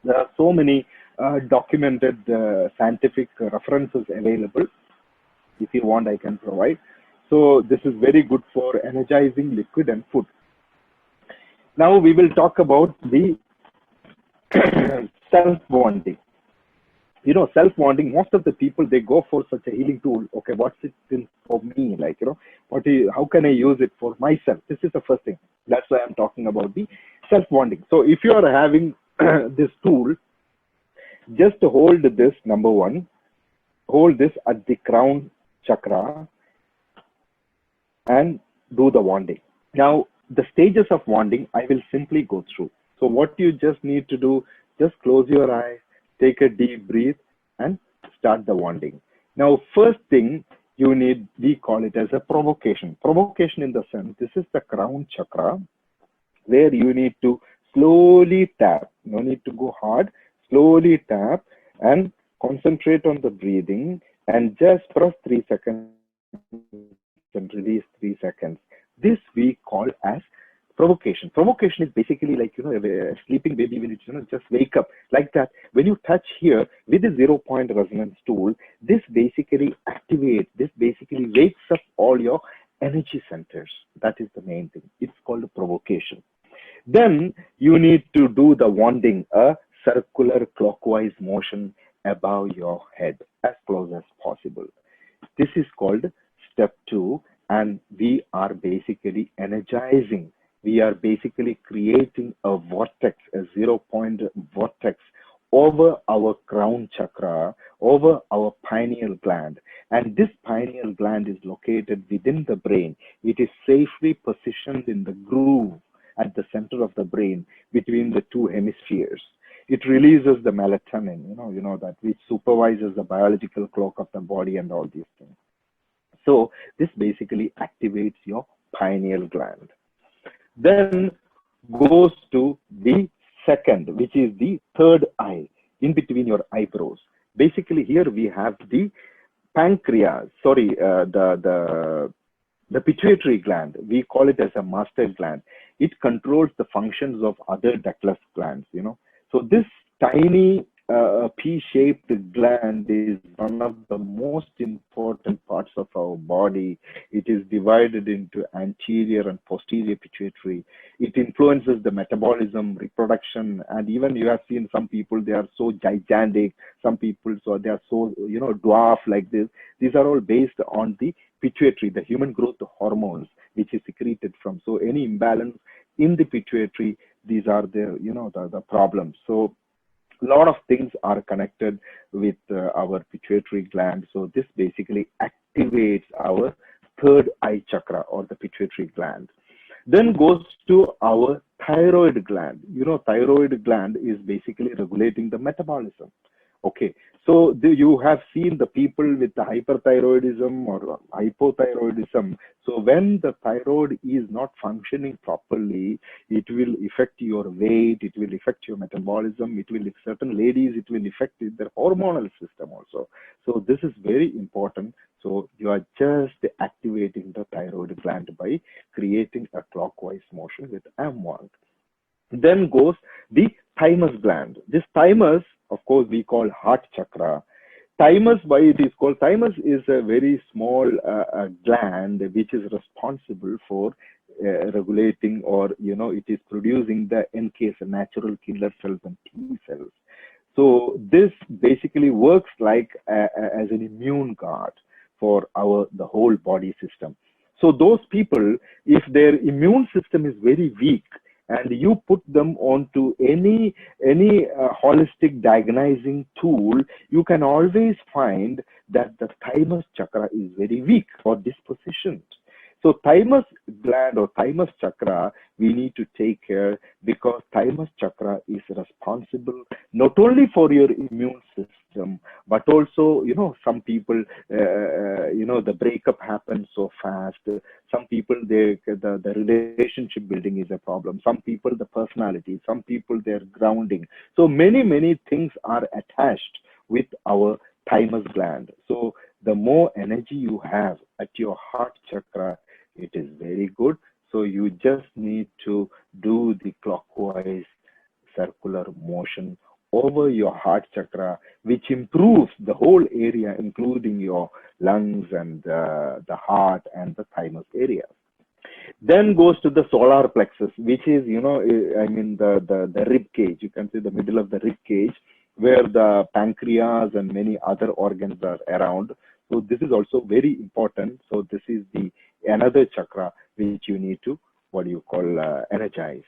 There are so many documented scientific references available. If you want, I can provide. So this is very good for energizing liquid and food. Now we will talk about the self-bonding. Self-bonding, most of the people, they go for such a healing tool. Okay, what's it in for me? Like, how can I use it for myself? This is the first thing. That's why I'm talking about the self-bonding. So if you are having this tool, just hold this, number one, hold this at the crown chakra and do the wanding. Now, the stages of wanding, I will simply go through. So what you just need to do, just close your eyes, take a deep breath and start the wanding. Now, first thing we call it as a provocation. Provocation in the sense, this is the crown chakra where you need to slowly tap. No need to go hard. Slowly tap and concentrate on the breathing and just press 3 seconds and release 3 seconds. This we call as provocation. Provocation is basically like, a sleeping baby when it just wake up like that. When you touch here with the 0-point resonance tool, this basically activates, this basically wakes up all your energy centers. That is the main thing. It's called provocation. Then you need to do the wanding, a circular clockwise motion above your head as close as possible. This is called step 2, and we are basically energizing. We are basically creating a vortex, a 0-point vortex over our crown chakra, over our pineal gland. And this pineal gland is located within the brain. It is safely positioned in the groove at the center of the brain between the two hemispheres. It releases the melatonin, that which supervises the biological clock of the body and all these things. So this basically activates your pineal gland. Then goes to the second, which is the third eye, in between your eyebrows. Basically here we have the pancreas, the pituitary gland. We call it as a master gland. It controls the functions of other ductless glands, So this tiny P-shaped gland is one of the most important parts of our body. It is divided into anterior and posterior pituitary. It influences the metabolism, reproduction, and even you have seen some people, they are so gigantic. Some people, so they are so, dwarf like this. These are all based on the pituitary, the human growth hormones, which is secreted from. So any imbalance in the pituitary, these are the problems. So a lot of things are connected with our pituitary gland. So this basically activates our third eye chakra or the pituitary gland. Then goes to our thyroid gland. Thyroid gland is basically regulating the metabolism. Okay, so you have seen the people with the hyperthyroidism or hypothyroidism. So when the thyroid is not functioning properly, it will affect your weight, it will affect your metabolism, it will, certain ladies, it will affect their hormonal system also. So this is very important. So you are just activating the thyroid gland by creating a clockwise motion with M1. Then goes the thymus gland. This thymus, of course, we call heart chakra. Thymus, why it is called thymus, is a very small gland which is responsible for regulating, or it is producing the NK, natural killer cells and T cells. So this basically works like as an immune guard for the whole body system. So those people, if their immune system is very weak, and you put them onto any holistic diagnosing tool, you can always find that the thymus chakra is very weak or dispositioned. So thymus gland or thymus chakra, we need to take care, because thymus chakra is responsible not only for your immune system, but also, some people, the breakup happens so fast. Some people, the relationship building is a problem. Some people, the personality. Some people, their grounding. So many things are attached with our thymus gland. So the more energy you have at your heart chakra, it is very good. So you just need to do the clockwise circular motion over your heart chakra, which improves the whole area, including your lungs and the heart and the thymus area. Then goes to the solar plexus, which is, the rib cage. You can see the middle of the rib cage, where the pancreas and many other organs are around. So this is also very important. So this is another chakra which you need to, energize.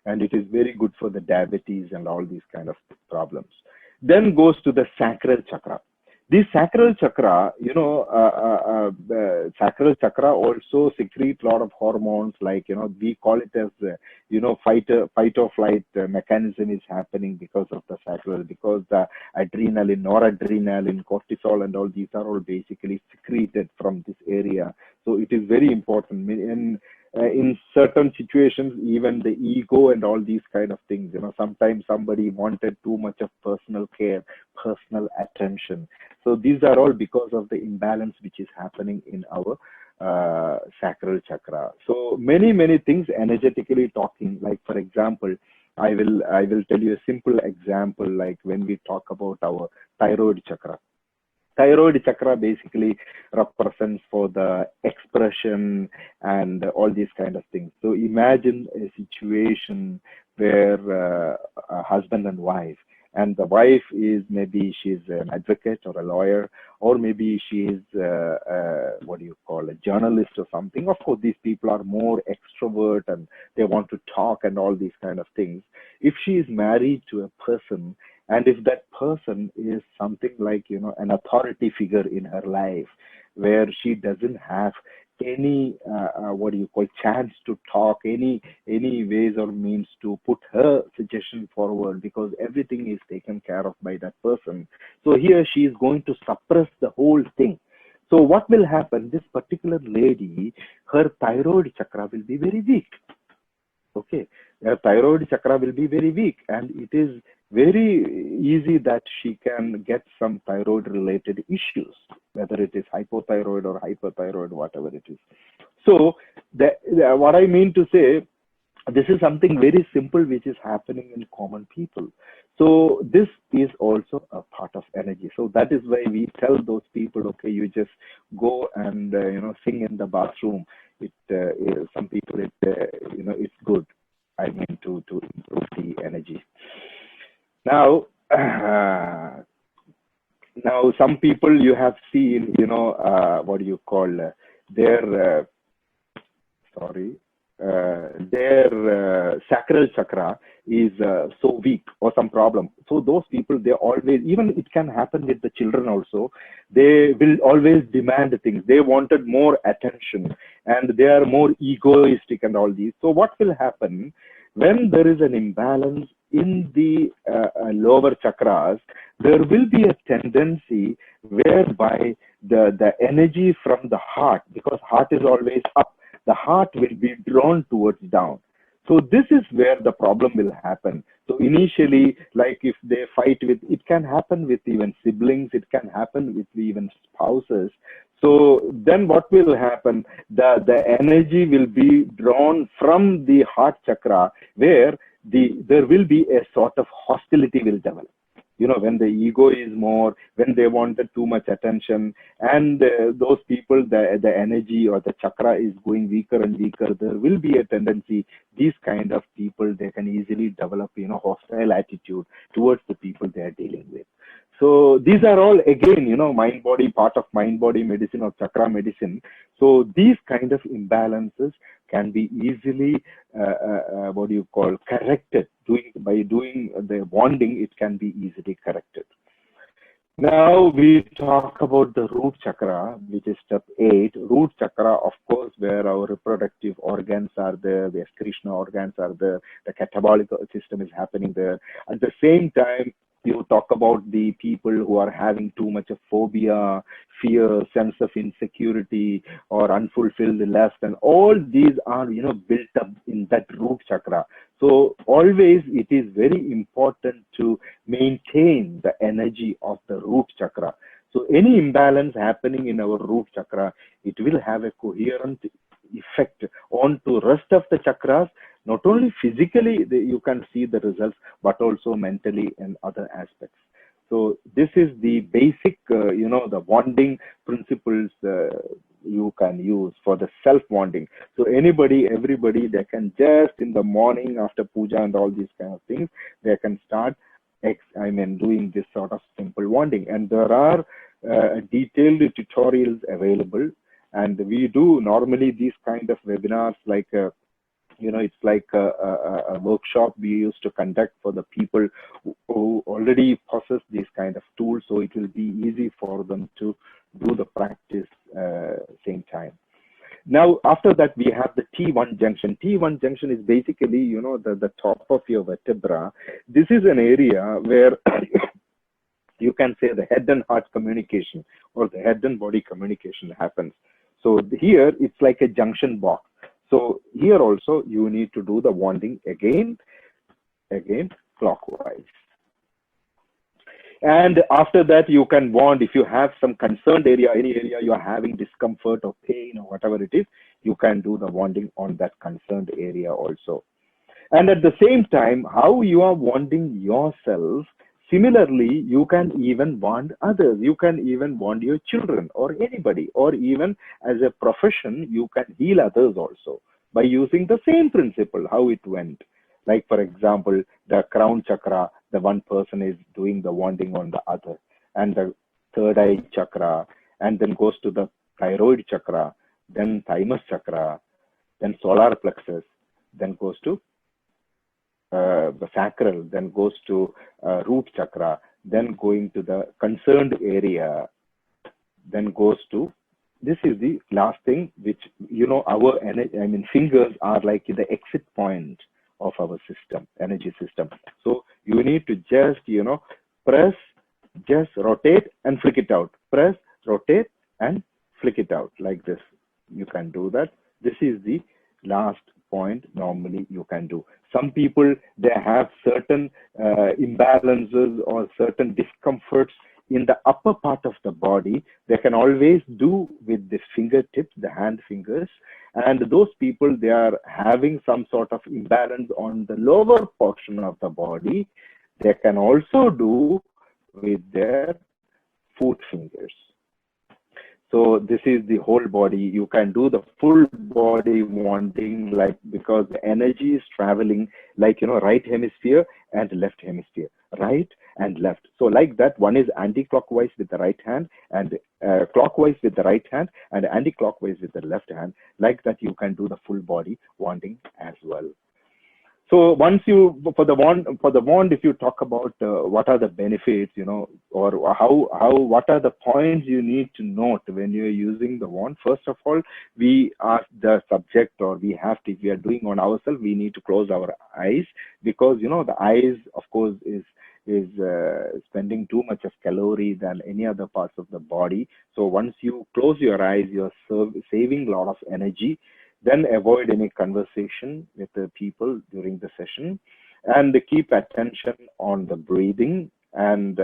And it is very good for the diabetes and all these kind of problems. Then goes to the sacral chakra. This sacral chakra, the sacral chakra also secretes a lot of hormones, like, we call it as, fight or flight mechanism is happening because of the sacral, because the adrenaline, noradrenaline, cortisol and all these are all basically secreted from this area. So it is very important. In certain situations, even the ego and all these kind of things, sometimes somebody wanted too much of personal care, personal attention. So these are all because of the imbalance which is happening in our sacral chakra. So many things energetically talking, like for example, I will tell you a simple example, like when we talk about our thyroid chakra. Thyroid chakra basically represents for the expression and all these kind of things. So imagine a situation where a husband and wife, and the wife is, maybe she's an advocate or a lawyer, or maybe she is a journalist or something. Of course, these people are more extrovert and they want to talk and all these kind of things. If she is married to a person, and if that person is something like, an authority figure in her life, where she doesn't have any, chance to talk, any ways or means to put her suggestion forward, because everything is taken care of by that person. So here she is going to suppress the whole thing. So what will happen? This particular lady, her thyroid chakra will be very weak. Okay, her thyroid chakra will be very weak, and it is very easy that she can get some thyroid related issues, whether it is hypothyroid or hyperthyroid, whatever it is. So what I mean to say, this is something very simple which is happening in common people. So this is also a part of energy. So that is why we tell those people, okay, you just go and sing in the bathroom. Some people it's good. I mean to improve the energy. Now, now some people you have seen, what do you call their their sacral chakra is so weak or some problem. So those people, they always, even it can happen with the children also, they will always demand things. They wanted more attention and they are more egoistic and all these. So what will happen when there is an imbalance in the lower chakras? There will be a tendency whereby the energy from the heart, because heart is always up, the heart will be drawn towards down. So this is where the problem will happen. So initially, like if they fight with, it can happen with even siblings, it can happen with even spouses. So then what will happen? The energy will be drawn from the heart chakra, where there will be a sort of hostility will develop. When the ego is more, when they wanted too much attention, and those people, the energy or the chakra is going weaker and weaker, there will be a tendency, these kind of people, they can easily develop, hostile attitude towards the people they are dealing with. So these are all, again, mind-body, part of mind-body medicine or chakra medicine. So these kind of imbalances can be easily, corrected. By doing the bonding, it can be easily corrected. Now we talk about the root chakra, which is step 8. Root chakra, of course, where our reproductive organs are there, the excretion organs are there, the catabolic system is happening there. At the same time, you talk about the people who are having too much of phobia, fear, sense of insecurity, or unfulfilled lust, and all these are, built up in that root chakra. So always it is very important to maintain the energy of the root chakra. So any imbalance happening in our root chakra, it will have a coherent effect on to rest of the chakras. Not only physically you can see the results, but also mentally and other aspects. So this is the basic, the bonding principles you can use for the self-bonding. So everybody, they can just in the morning after puja and all these kind of things, they can start doing this sort of simple bonding. And there are detailed tutorials available. And we do normally these kind of webinars like it's like a workshop we used to conduct for the people who already possess these kind of tools, so it will be easy for them to do the practice same time. Now, after that, we have the T1 junction. T1 junction is basically, the top of your vertebra. This is an area where you can say the head and heart communication or the head and body communication happens. So here, it's like a junction box. So here also you need to do the bonding again clockwise. And after that you can bond if you have some concerned area, any area you are having discomfort or pain or whatever it is, you can do the bonding on that concerned area also. And at the same time, how you are bonding yourself, similarly, you can even bond others. You can even bond your children or anybody, or even as a profession, you can heal others also by using the same principle, how it went. Like, for example, the crown chakra, the one person is doing the bonding on the other, and the third eye chakra, and then goes to the thyroid chakra, then thymus chakra, then solar plexus, then goes to the sacral, then goes to root chakra, then going to the concerned area, then goes to, this is the last thing, which, our fingers are like the exit point of our system, energy system. So you need to just, press, just rotate and flick it out. Press, rotate and flick it out like this. You can do that. This is the last point normally you can do. Some people, they have certain imbalances or certain discomforts in the upper part of the body. They can always do with the fingertips, the hand fingers. And those people, they are having some sort of imbalance on the lower portion of the body. they can also do with their foot fingers. So this is the whole body. You can do the full body wanding, like, because the energy is traveling, like, right hemisphere and left hemisphere, right and left. So like that, one is anti-clockwise with the right hand, and clockwise with the right hand, and anti-clockwise with the left hand. Like that, you can do the full body wanding as well. So once you, for the wand, if you talk about what are the benefits, or what are the points you need to note when you're using the wand. First of all, we ask the subject, or we have to, if we are doing on ourselves, we need to close our eyes, because the eyes, of course, is spending too much of calorie than any other parts of the body. So once you close your eyes, you're saving a lot of energy. Then avoid any conversation with the people during the session, and keep attention on the breathing. And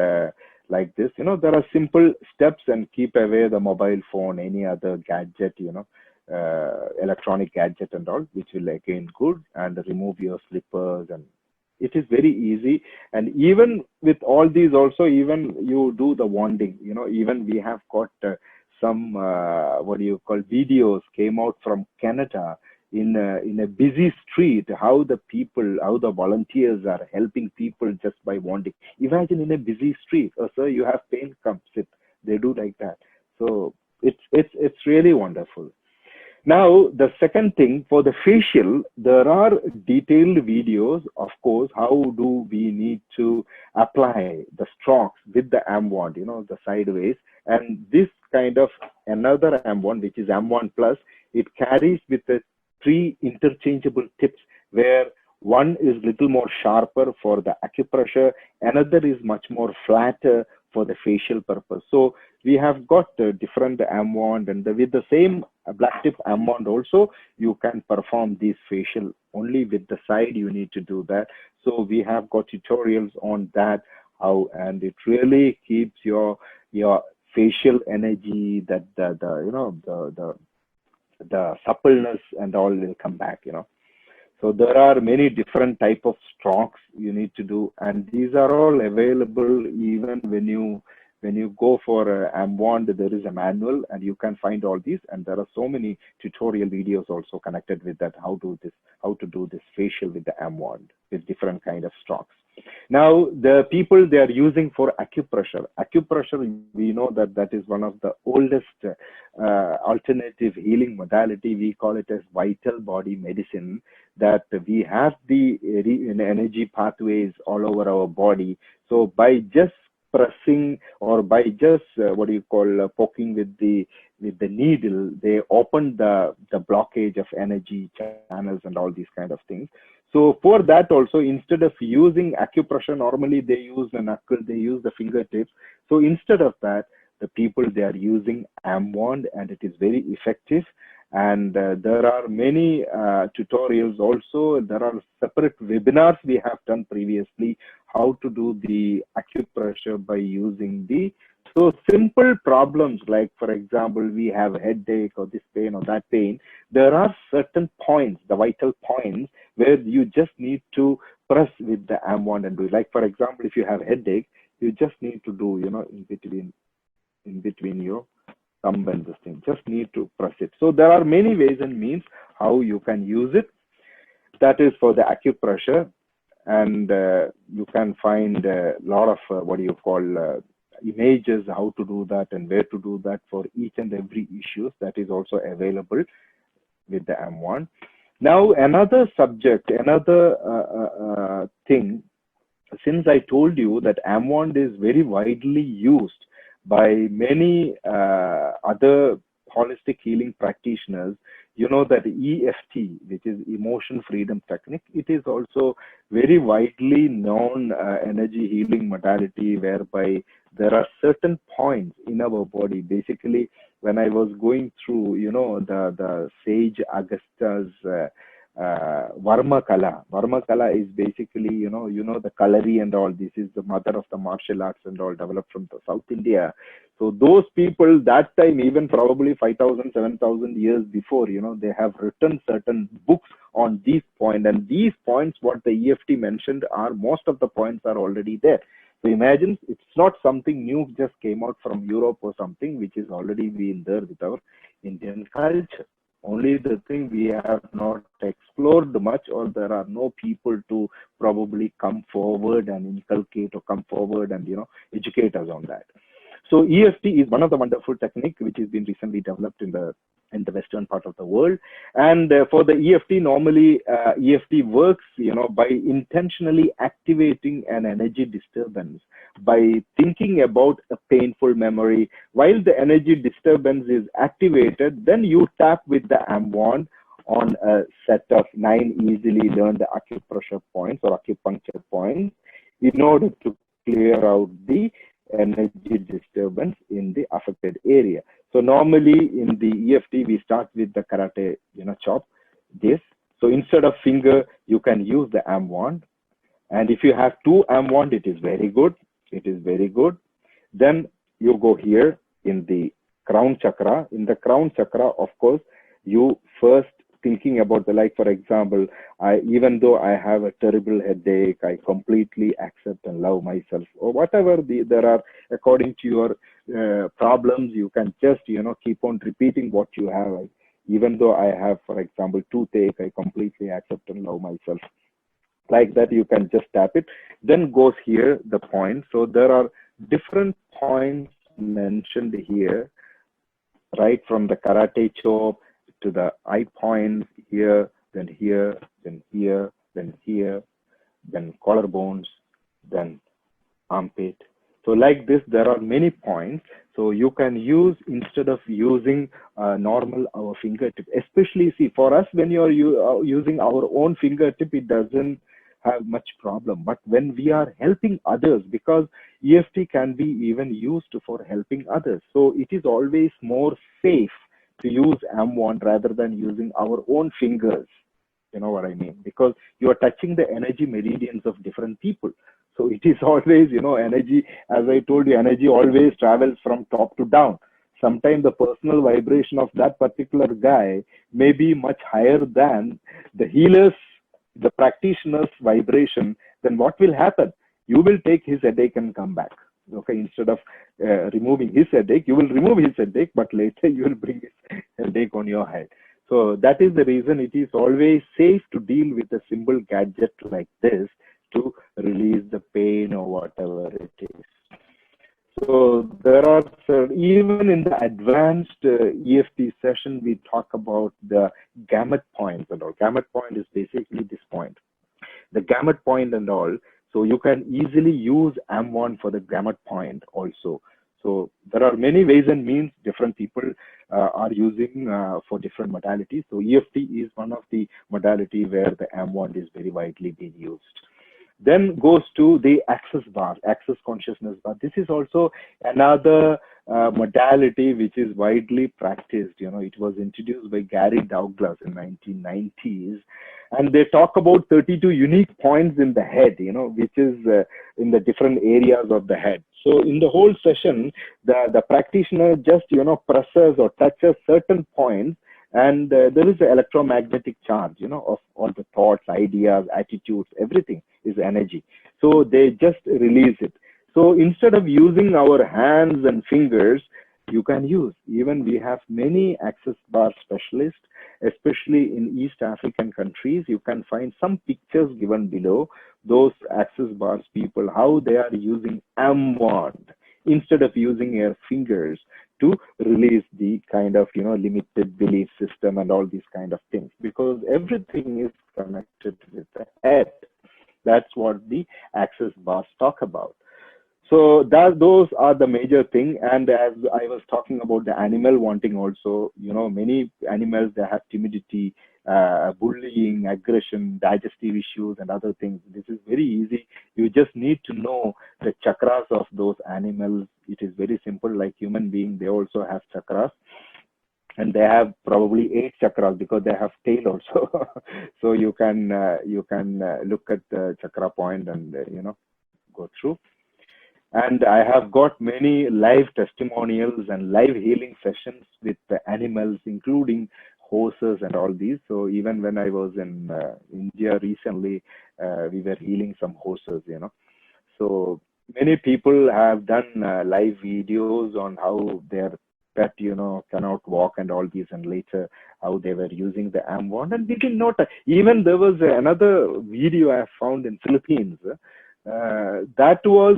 like this, there are simple steps, and keep away the mobile phone, any other gadget, electronic gadget and all, which will again good, and remove your slippers. And it is very easy. And even with all these also, even you do the wanding, even we have got some videos came out from Canada in a busy street, how the volunteers are helping people just by wanding. Imagine in a busy street, oh sir, you have pain, come sit. They do like that. So it's really wonderful. Now, the second thing, for the facial, there are detailed videos, of course, how do we need to apply the strokes with the AM wand, the sideways. And this kind of another AM wand, which is AM wand Plus, it carries with the 3 interchangeable tips, where one is little more sharper for the acupressure, another is much more flatter for the facial purpose. So we have got different AM wand, and with the same black tip AM wand also, you can perform these facial only with the side. You need to do that. So we have got tutorials on that, how, and it really keeps your facial energy, that the suppleness and all will come back. So there are many different type of strokes you need to do, and these are all available. Even when you go for a AM wand, there is a manual, and you can find all these. And there are so many tutorial videos also connected with that, how to do this facial with the AM wand with different kind of strokes. Now, the people they are using for acupressure. Acupressure, we know that is one of the oldest alternative healing modality. We call it as vital body medicine, that we have the energy pathways all over our body. So by just pressing, or by just poking with the needle, they open the blockage of energy channels and all these kind of things. So for that also, instead of using acupressure, normally they use the knuckle, they use the fingertips. So instead of that, the people, they are using AM wand, and it is very effective. And there are many tutorials also. There are separate webinars we have done previously, how to do the acupressure by using the so simple problems, like for example, we have headache or this pain or that pain. There are certain points, the vital points, where you just need to press with the AM wand and do it. Like for example, if you have headache, you just need to do, in between your thumb and this thing. Just need to press it. So there are many ways and means how you can use it. That is for the acupressure, and you can find a lot of images, how to do that and where to do that for each and every issue. That is also available with the AM wand. Now, another subject, another thing, since I told you that AM wand is very widely used by many other holistic healing practitioners, you know that EFT, which is emotion freedom technique, it is also very widely known energy healing modality, whereby there are certain points in our body. Basically, when I was going through, the sage Augusta's Varma Kala is basically, the Kalari and all. This is the mother of the martial arts and all, developed from the South India. So those people that time, even probably 5,000, 7,000 years before, they have written certain books on these points. And these points, what the EFT mentioned, are most of the points are already there. So imagine it's not something new just came out from Europe or something, which is already been there with our Indian culture. Only the thing we have not explored much, or there are no people to probably come forward and inculcate or come forward and educate us on that. So EFT is one of the wonderful technique which has been recently developed in the western part of the world. And for the EFT, normally EFT works by intentionally activating an energy disturbance by thinking about a painful memory. While the energy disturbance is activated, then you tap with the AM wand on a set of 9 easily learned acupressure points or acupuncture points in order to clear out the energy disturbance in the affected area. So normally in the EFT, we start with the karate, chop, this. So instead of finger, you can use the AM wand. And if you have 2 AM wand, it is very good. It is very good. Then you go here in the crown chakra. In the crown chakra, of course, you first thinking about for example, even though I have a terrible headache, I completely accept and love myself, or whatever there are according to your problems. You can just keep on repeating what you have. Even though I have, for example, toothache, I completely accept and love myself. Like that, you can just tap it. Then goes here the point. So there are different points mentioned here, right from the karate chop to the eye point here, then here, then here, then here, then collarbones, then armpit. So like this, there are many points. So you can use, instead of using normal our fingertip, especially see for us, when you are using our own fingertip, it doesn't have much problem. But when we are helping others, because EFT can be even used for helping others, so it is always more safe to use AM wand rather than using our own fingers. You know what I mean? Because you are touching the energy meridians of different people. So it is always, energy, as I told you, energy always travels from top to down. Sometimes the personal vibration of that particular guy may be much higher than the healer's, the practitioner's vibration. Then what will happen? You will take his headache and come back. Okay, instead of removing his headache, you will remove his headache, but later you will bring his headache on your head. So that is the reason it is always safe to deal with a simple gadget like this to release the pain or whatever it is. So there are, even in the advanced EFT session, we talk about the gamut points and all. Gamut point is basically this point. The gamut point and all. So you can easily use AM wand for the gamut point also. So there are many ways and means different people are using for different modalities. So EFT is one of the modality where the AM wand is very widely being used. Then goes to the access bar, access consciousness bar. This is also another modality which is widely practiced. It was introduced by Gary Douglas in 1990s. And they talk about 32 unique points in the head, which is in the different areas of the head. So in the whole session, the practitioner just, presses or touches certain points, and there is an electromagnetic charge, of all the thoughts, ideas, attitudes, everything is energy. So they just release it. So instead of using our hands and fingers, you can use, even we have many access bar specialists, especially in East African countries. You can find some pictures given below, those access bars people, how they are using AM wand instead of using their fingers to release the kind of, limited belief system and all these kind of things, because everything is connected with the head. That's what the access bars talk about. So those are the major thing. And as I was talking about the animal wanting also, many animals, they have timidity, bullying, aggression, digestive issues and other things. This is very easy. You just need to know the chakras of those animals. It is very simple. Like human being, they also have chakras. And they have probably 8 chakras because they have tail also. So you can look at the chakra point and, go through. And I have got many live testimonials and live healing sessions with the animals, including horses and all these. So even when I was in India recently, we were healing some horses, So many people have done live videos on how their pet, cannot walk and all these, and later how they were using the arm wand. And we didn't know that. Even there was another video I found in Philippines. That was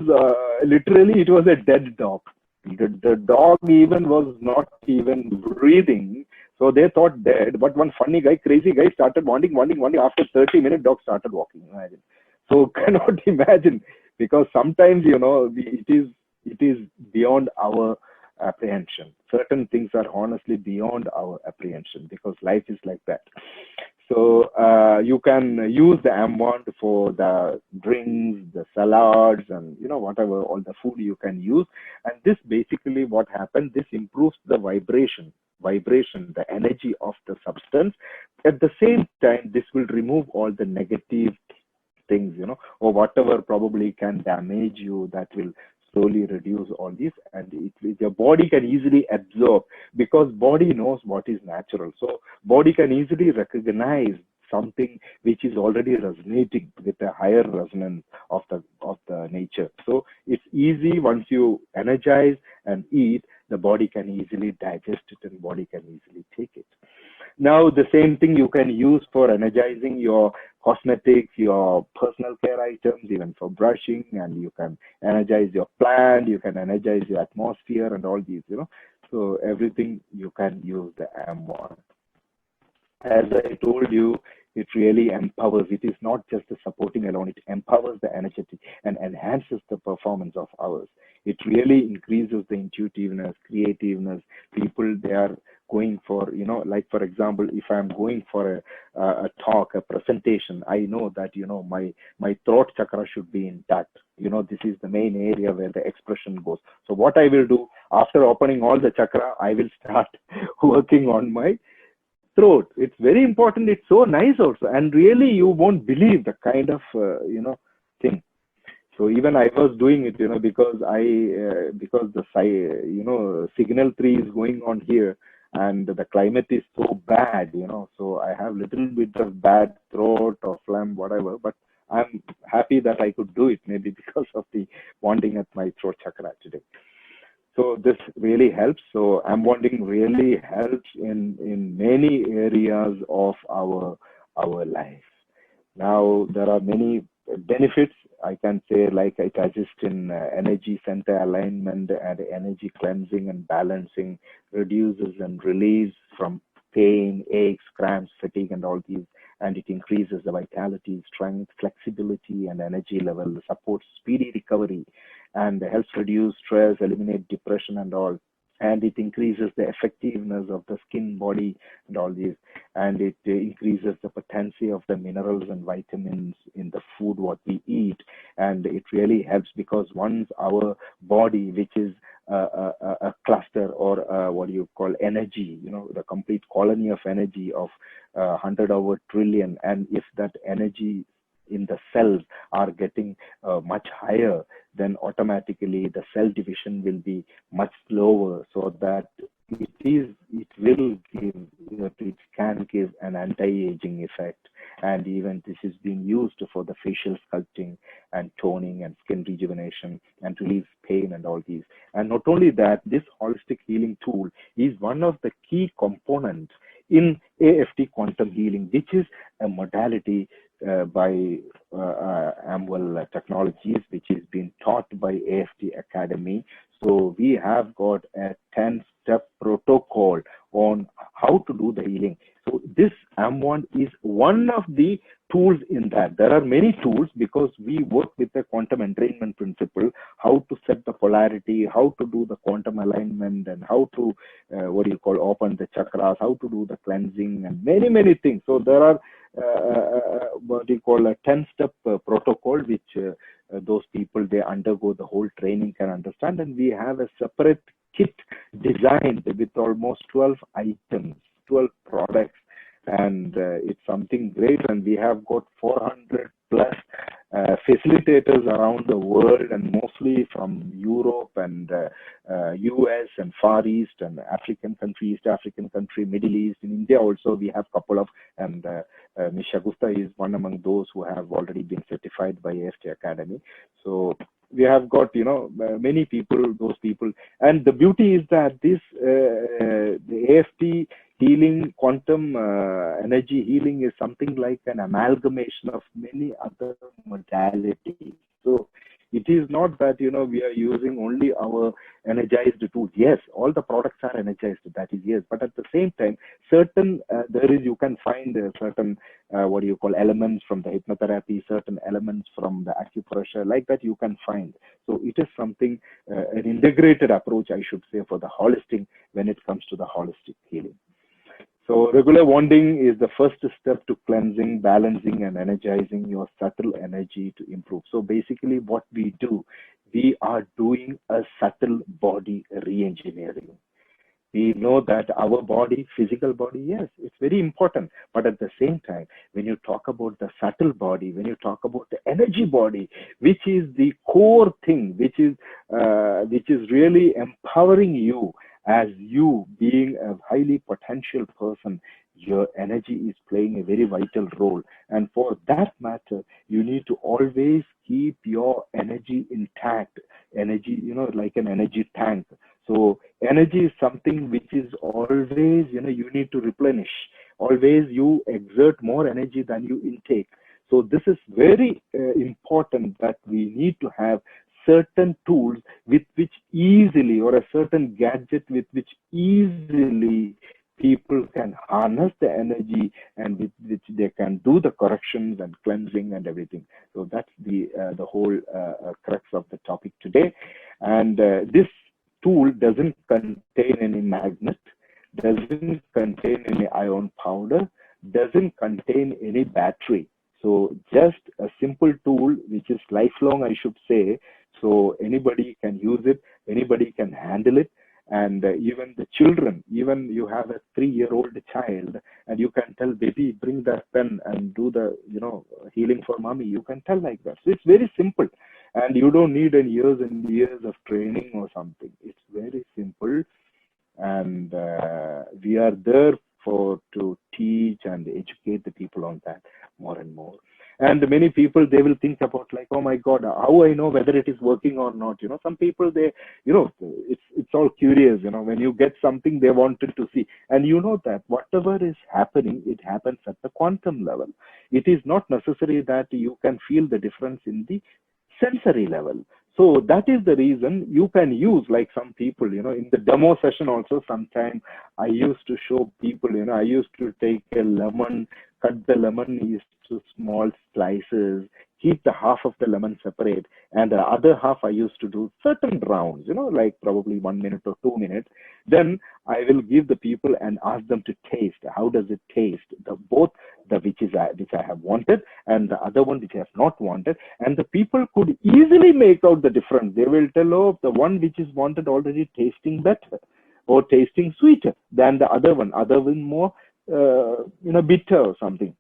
literally, it was a dead dog. The dog even was not even breathing. So they thought dead. But one funny guy, crazy guy, started wanting. After 30 minutes, dog started walking. Imagine. So cannot imagine, because sometimes, it is beyond our apprehension. Certain things are honestly beyond our apprehension, because life is like that. So you can use the arm wand for the drinks, the salads, and whatever, all the food you can use. And this basically what happens, this improves the vibration, the energy of the substance. At the same time, this will remove all the negative things, or whatever probably can damage you, that will slowly reduce all this, and your body can easily absorb, because body knows what is natural. So body can easily recognize something which is already resonating with a higher resonance of the nature. So it's easy. Once you energize and eat, the body can easily digest it, and body can easily take it. Now, the same thing you can use for energizing your cosmetics, your personal care items, even for brushing, and you can energize your plant, you can energize your atmosphere and all these, So everything you can use the arm wand. As I told you, it really empowers. It is not just the supporting alone, it empowers the energy and enhances the performance of ours. It really increases the intuitiveness, creativeness. People, they are going for, like for example, if I'm going for a talk, a presentation, I know that, my throat chakra should be intact. This is the main area where the expression goes. So what I will do, after opening all the chakra, I will start working on my throat. It's very important. It's so nice also. And really, you won't believe the kind of, thing. So even I was doing it, because because the signal 3 is going on here, and the climate is so bad, so I have little bit of bad throat or phlegm, whatever, but I'm happy that I could do it, maybe because of the bonding at my throat chakra today. So this really helps. So arm wanding really helps in many areas of our life. Now, there are many benefits. I can say, like it assists in energy center alignment and energy cleansing and balancing, reduces and relieves from pain, aches, cramps, fatigue, and all these. And it increases the vitality, strength, flexibility, and energy level, supports speedy recovery, and helps reduce stress, eliminate depression, and all. And it increases the effectiveness of the skin, body, and all these. And it increases the potency of the minerals and vitamins in the food what we eat. And it really helps, because once our body, which is a cluster, or what you call energy, the complete colony of energy of 100 over trillion, and if that energy in the cells are getting much higher, then automatically the cell division will be much slower, so that it can give an anti-aging effect. And even this is being used for the facial sculpting and toning and skin rejuvenation and relieve pain and all these. And not only that, this holistic healing tool is one of the key components in AFT quantum healing, which is a modality by Amwell Technologies, which is being taught by AFT Academy. So we have got a 10-step protocol on how to do the healing. So this arm wand is one of the tools in that. There are many tools, because we work with the quantum entrainment principle, how to set the polarity, how to do the quantum alignment, and how to, open the chakras, how to do the cleansing, and many, many things. So there are a 10-step protocol, which those people, they undergo the whole training, can understand. And we have a separate kit designed with almost 12 items, 12 products, and it's something great. And we have got 400 plus facilitators around the world, and mostly from Europe and US and Far East and African country, East African country, Middle East. In India also we have couple of, and Ms. Shagusta is one among those who have already been certified by AFT Academy. So we have got, many people, those people. And the beauty is that this, the AFT healing, quantum energy healing is something like an amalgamation of many other modalities. So it is not that, we are using only our energized tools. Yes, all the products are energized, that is yes. But at the same time, certain, you can find certain, elements from the hypnotherapy, certain elements from the acupressure, like that you can find. So it is something, an integrated approach, I should say, for the holistic when it comes to the holistic healing. So regular wanding is the first step to cleansing, balancing, and energizing your subtle energy to improve. So basically what we do, we are doing a subtle body re-engineering. We know that our body, physical body, yes, it's very important. But at the same time, when you talk about the subtle body, when you talk about the energy body, which is the core thing, which is really empowering you as you being a highly potential person, your energy is playing a very vital role. And for that matter, you need to always keep your energy intact. Energy, like an energy tank. So energy is something which is always, you need to replenish. Always you exert more energy than you intake. So this is very important, that we need to have certain tools with which easily, or a certain gadget with which easily people can harness the energy, and with which they can do the corrections and cleansing and everything. So that's the whole crux of the topic today. And this tool doesn't contain any magnet, doesn't contain any ion powder, doesn't contain any battery. So just a simple tool which is lifelong, I should say. So anybody can use it, anybody can handle it. And even the children, even you have a 3-year-old child, and you can tell, baby, bring that pen and do the, healing for mommy. You can tell like that. So it's very simple. And you don't need any years and years of training or something. It's very simple. And we are there to teach and educate the people on that more and more. And many people, they will think about like, oh my God, how I know whether it is working or not? Some people, they, it's all curious, when you get something, they wanted to see. And that whatever is happening, it happens at the quantum level. It is not necessary that you can feel the difference in the sensory level. So that is the reason you can use, like some people, in the demo session also, sometime I used to show people, I used to take a lemon, cut the lemon into small slices, keep the half of the lemon separate, and the other half I used to do certain rounds, like probably 1 minute or 2 minutes. Then I will give the people and ask them to taste. How does it taste? Both the which I have wanted and the other one which I have not wanted. And the people could easily make out the difference. They will tell, oh, the one which is wanted already tasting better or tasting sweeter than the other one more, bitter or something.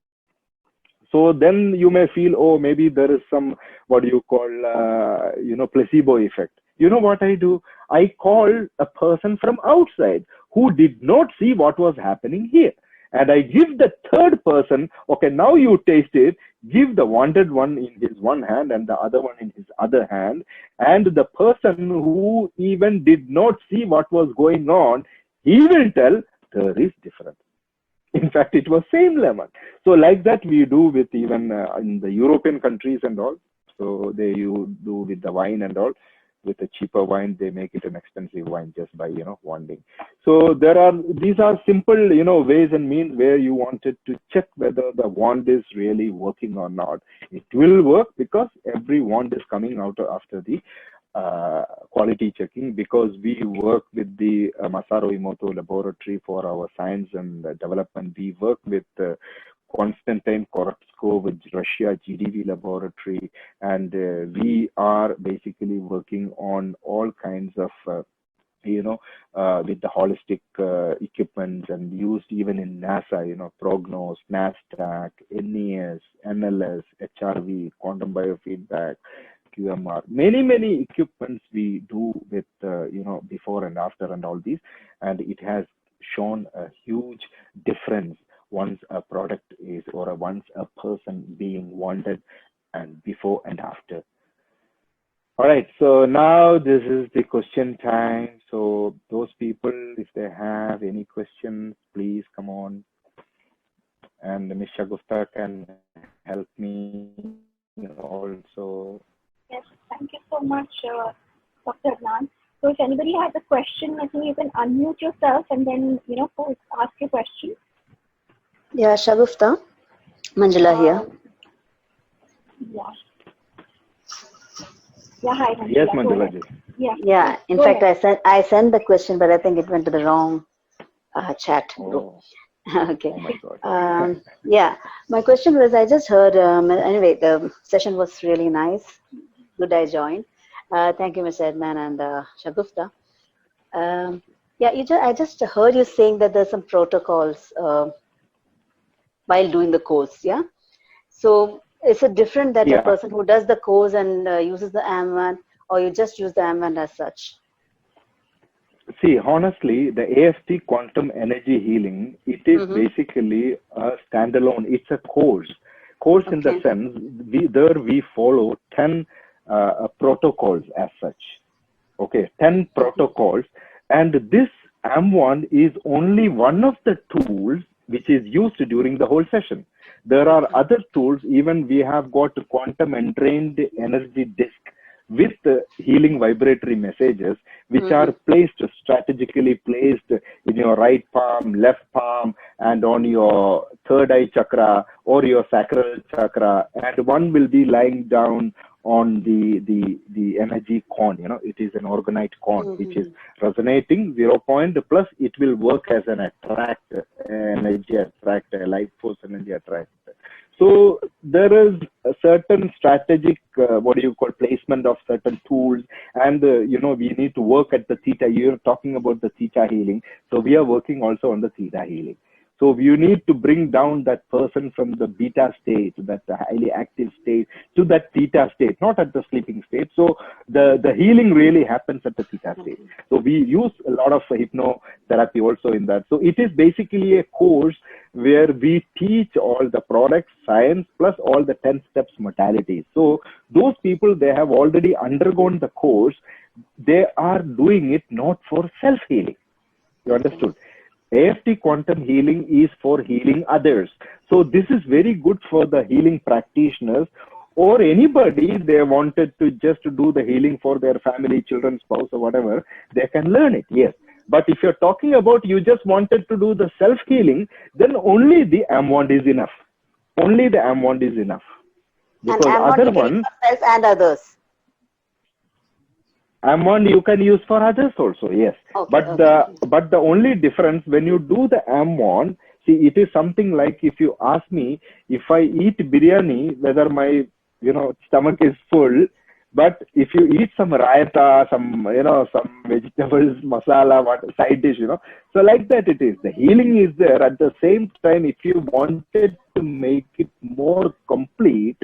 So then you may feel, oh, maybe there is some, placebo effect. You know what I do? I call a person from outside who did not see what was happening here. And I give the third person, okay, now you taste it, give the wanted one in his one hand and the other one in his other hand. And the person who even did not see what was going on, he will tell there is difference. In fact, it was same lemon. So like that we do with even in the European countries and all. So you do with the wine and all. With a cheaper wine, they make it an expensive wine just by, wanding. So these are simple, ways and means where you wanted to check whether the wand is really working or not. It will work because every wand is coming out after the quality checking, because we work with the Masaru Emoto laboratory for our science and development. We work with Konstantin Korotsko with Russia GDV laboratory, and we are basically working on all kinds of with the holistic equipment and used even in NASA, Prognos, NASDAQ, NES, NLS, HRV, quantum biofeedback, QMR, many equipments we do with, before and after and all these, and it has shown a huge difference once a product is, or once a person being wanted, and before and after. All right, so now this is the question time. So those people, if they have any questions, please come on. And Ms. Shagufta can help me also. Yes, thank you so much, Dr. Adnan. So if anybody has a question, I think you can unmute yourself and then, ask your question. Yeah, Shagufta. Manjula here. Yeah. Yeah, hi, Manjula. Yes, Manjula ji. Yeah. In fact, I sent the question, but I think it went to the wrong chat. Oh. Okay. Oh my God. Yeah. My question was, I just heard. Anyway, the session was really nice. Good, I joined. Thank you, Mr. Adnan and Shagufta. I just heard you saying that there's some protocols while doing the course. Yeah. So is it different that a person who does the course and uses the AM1, or you just use the AM1 as such? See, honestly, the AFT Quantum Energy Healing, it is basically a standalone. It's a course. Course in the sense, we follow 10 protocols as such. Okay, 10 protocols. And this AM1 is only one of the tools which is used during the whole session. There are other tools. Even we have got quantum entrained energy disk with healing vibratory messages, which are strategically placed in your right palm, left palm, and on your third eye chakra or your sacral chakra, and one will be lying down on the energy cone. It is an orgonite cone which is resonating 0 point, plus it will work as an energy attractor, life force energy attractor. So there is a certain strategic, placement of certain tools, and we need to work at the theta. You're talking about the theta healing, so we are working also on the theta healing. So you need to bring down that person from the beta state, that highly active state, to that theta state, not at the sleeping state. So the healing really happens at the theta state. So we use a lot of hypnotherapy also in that. So it is basically a course where we teach all the products, science, plus all the 10 steps modalities. So those people, they have already undergone the course. They are doing it not for self-healing. You understood? AFT Quantum Healing is for healing others. So this is very good for the healing practitioners, or anybody they wanted to just do the healing for their family, children, spouse, or whatever, they can learn it, yes. But if you're talking about you just wanted to do the self-healing, then only the AM1 is enough. Only the AM1 is enough. Because other one, self and others. AM1 you can use for others also, yes. But the only difference when you do the AM1, see, it is something like, if you ask me, if I eat biryani, whether my stomach is full, but if you eat some raita, some vegetables, masala, side dish, so like that it is. The healing is there. At the same time, if you wanted to make it more complete,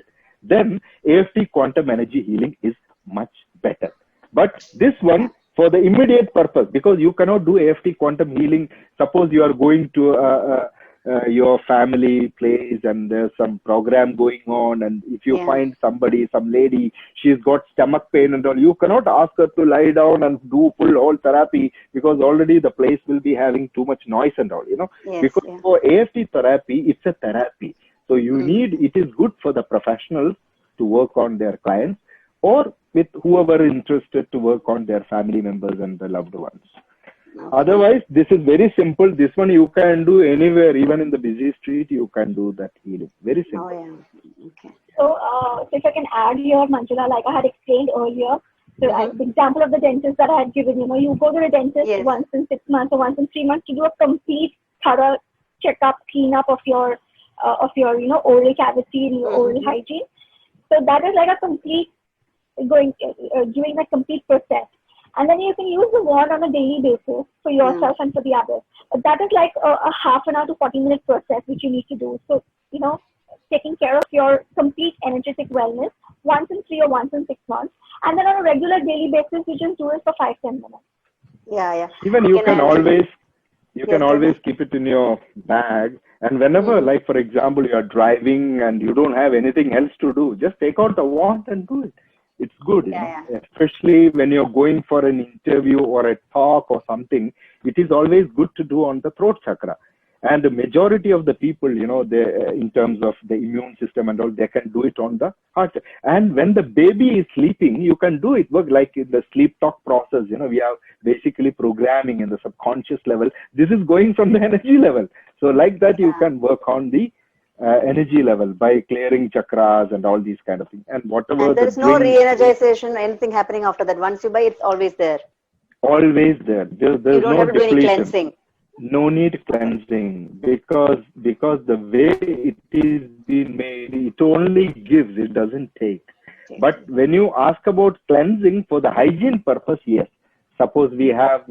then AFT Quantum Energy Healing is much better. But this one, for the immediate purpose, because you cannot do AFT Quantum Healing. Suppose you are going to your family place and there's some program going on, and if you find somebody, some lady, she's got stomach pain and all, you cannot ask her to lie down and do full whole therapy, because already the place will be having too much noise and all, because for AFT therapy, it's a therapy. So you need, it is good for the professionals to work on their clients, or with whoever is interested to work on their family members and the loved ones. Otherwise, this is very simple. This one you can do anywhere, even in the busy street, you can do that healing. Very simple. So if I can add here, Manjula, like I had explained earlier, so the example of the dentist that I had given, you go to the dentist once in 6 months or once in 3 months to do a complete thorough checkup, cleanup of your oral cavity and your oral hygiene. So that is like a complete doing a complete process. And then you can use the wand on a daily basis for yourself and for the others. But that is like a half an hour to 40-minute process which you need to do. So, taking care of your complete energetic wellness once in 3 or once in 6 months. And then on a regular daily basis, you just do it for 5-10 minutes. Yeah. Even you can always keep it in your bag. And whenever, like for example, you are driving and you don't have anything else to do, just take out the wand and do it. It's good, especially when you're going for an interview or a talk or something. It is always good to do on the throat chakra. And the majority of the people, they, in terms of the immune system and all, they can do it on the heart. And when the baby is sleeping, you can do it. Work like in the sleep talk process. We have basically programming in the subconscious level. This is going from the energy level. So like that, you can work on the energy level by clearing chakras and all these kind of things. And whatever. And there's no re-energization, anything happening after that. Once you buy, it's always there. Always there. There's you don't no have to do any depletion. cleansing. No need cleansing because the way it is being made, it only gives, it doesn't take. But when you ask about cleansing for the hygiene purpose, yes. Suppose we have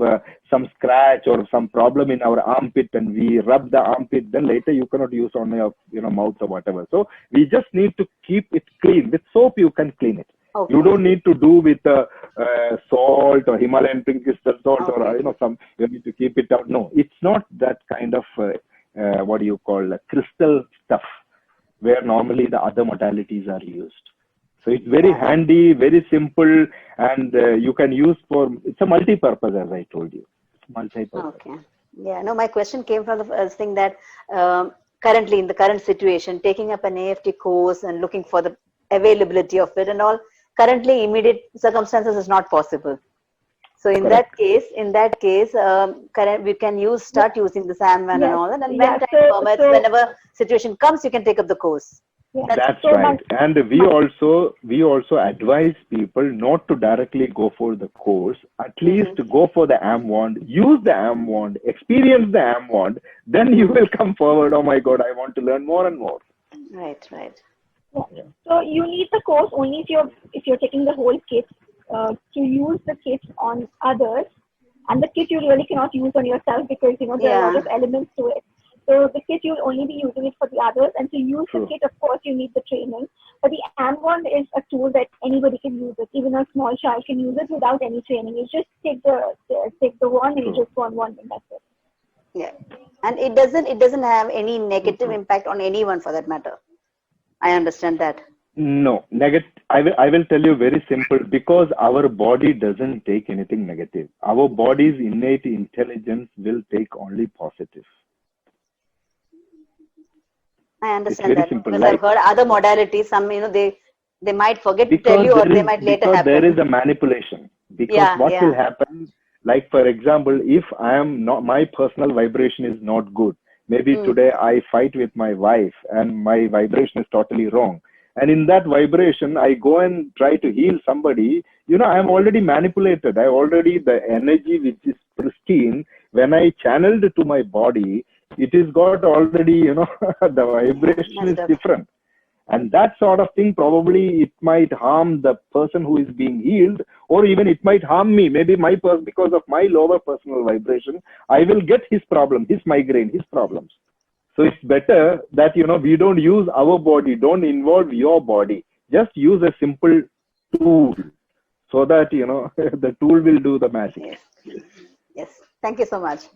some scratch or some problem in our armpit and we rub the armpit, then later you cannot use on your mouth or whatever. So we just need to keep it clean. With soap you can clean it. Okay. You don't need to do with salt or Himalayan pink crystal salt or you need to keep it out. No, it's not that kind of crystal stuff where normally the other modalities are used. So it's very handy, very simple, and you can use it's a multi-purpose, as I told you. It's multi-purpose. Okay. Yeah, no, my question came from the thing that currently in the current situation, taking up an AFT course and looking for the availability of it and all, currently immediate circumstances is not possible. So in that case, we can start using the SAMWAN and all that, and when time permits, whenever situation comes, you can take up the course. Yeah. That's right. And we also advise people not to directly go for the course, at least go for the AM wand, use the AM wand, experience the AM wand, then you will come forward, oh my God, I want to learn more and more. Right. Yeah. So you need the course only if you're taking the whole kit to use the kit on others, and the kit you really cannot use on yourself because there are a lot of elements to it. So the kit you'll only be using it for the others, and to use the kit, of course, you need the training. But the AM wand is a tool that anybody can use it. Even a small child can use it without any training. You just take the wand and you just go on one, and that's it. Yeah, and it doesn't have any negative impact on anyone for that matter. I understand that. No, I will tell you very simple, because our body doesn't take anything negative. Our body's innate intelligence will take only positive. I understand that because I've heard other modalities. Some they might forget to tell you, or they might later happen. There is a manipulation. Because what will happen? Like for example, if my personal vibration is not good. Maybe today I fight with my wife and my vibration is totally wrong. And in that vibration, I go and try to heal somebody. I'm already manipulated. The energy which is pristine, when I channeled to my body, it is got already, the vibration is different. And that sort of thing, probably it might harm the person who is being healed, or even it might harm me. Maybe because of my lower personal vibration, I will get his problem, his migraine, his problems. So it's better that, we don't use our body, don't involve your body. Just use a simple tool so that, the tool will do the magic. Yes. Thank you so much.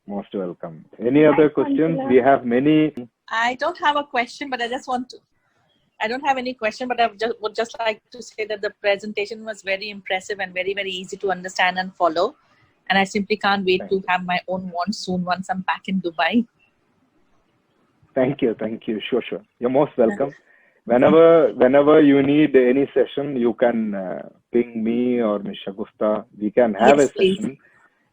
Most welcome. Any other questions? We have many. I don't have a question, but I don't have any question, but I would just like to say that the presentation was very impressive and very, very easy to understand and follow. And I simply can't wait to have my own wand soon once I'm back in Dubai. Thank you. Sure. You're most welcome. Whenever you need any session, you can ping me or Ms. Shagusta. We can have a session. Please.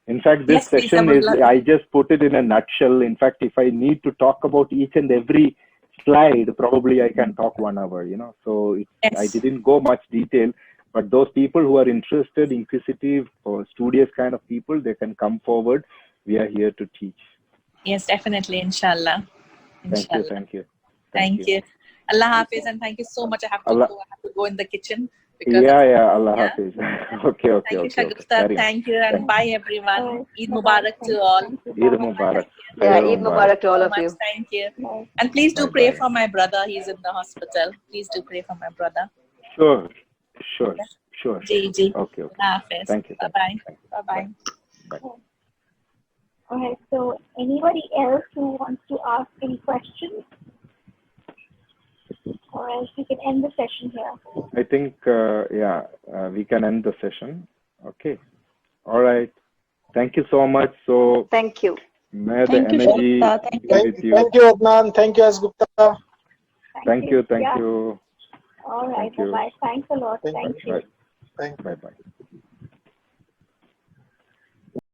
In fact, this session I just put it in a nutshell. In fact, if I need to talk about each and every slide, probably I can talk 1 hour, So I didn't go much detail, but those people who are interested, inquisitive, or studious kind of people, they can come forward. We are here to teach. Yes, definitely. Inshallah. Thank you. Thank you. Allah Hafiz, and thank you so much. I have to go in the kitchen because Yeah. Allah Yeah. Hafiz. Okay. thank you, Okay. Shagufta. Carry on. Thank you, and bye everyone. Eid Bye-bye. Mubarak to all. Thank you. Eid Bye. Mubarak. Yeah, Eid Eid Mubarak. Mubarak to all So of much. you. Thank you. Bye. And please do Bye, pray bye. for my brother. He's in the hospital. Please do pray for my brother. Sure. Ji. Okay. Hafiz. Thank you. Bye-bye. Bye-bye. Bye. All right. So, anybody else who wants to ask any questions, or else we can end the session here. I think, we can end the session. Okay. All right. Thank you so much. So, Thank you. may the Thank you, energy Shagufta. Thank be with you. Thank you, Adnan. Thank you, Gupta. Thank you. Yeah. you. All right. Thank you. Bye. Thanks a lot. Thank Thank you. Bye. Thank you. Bye.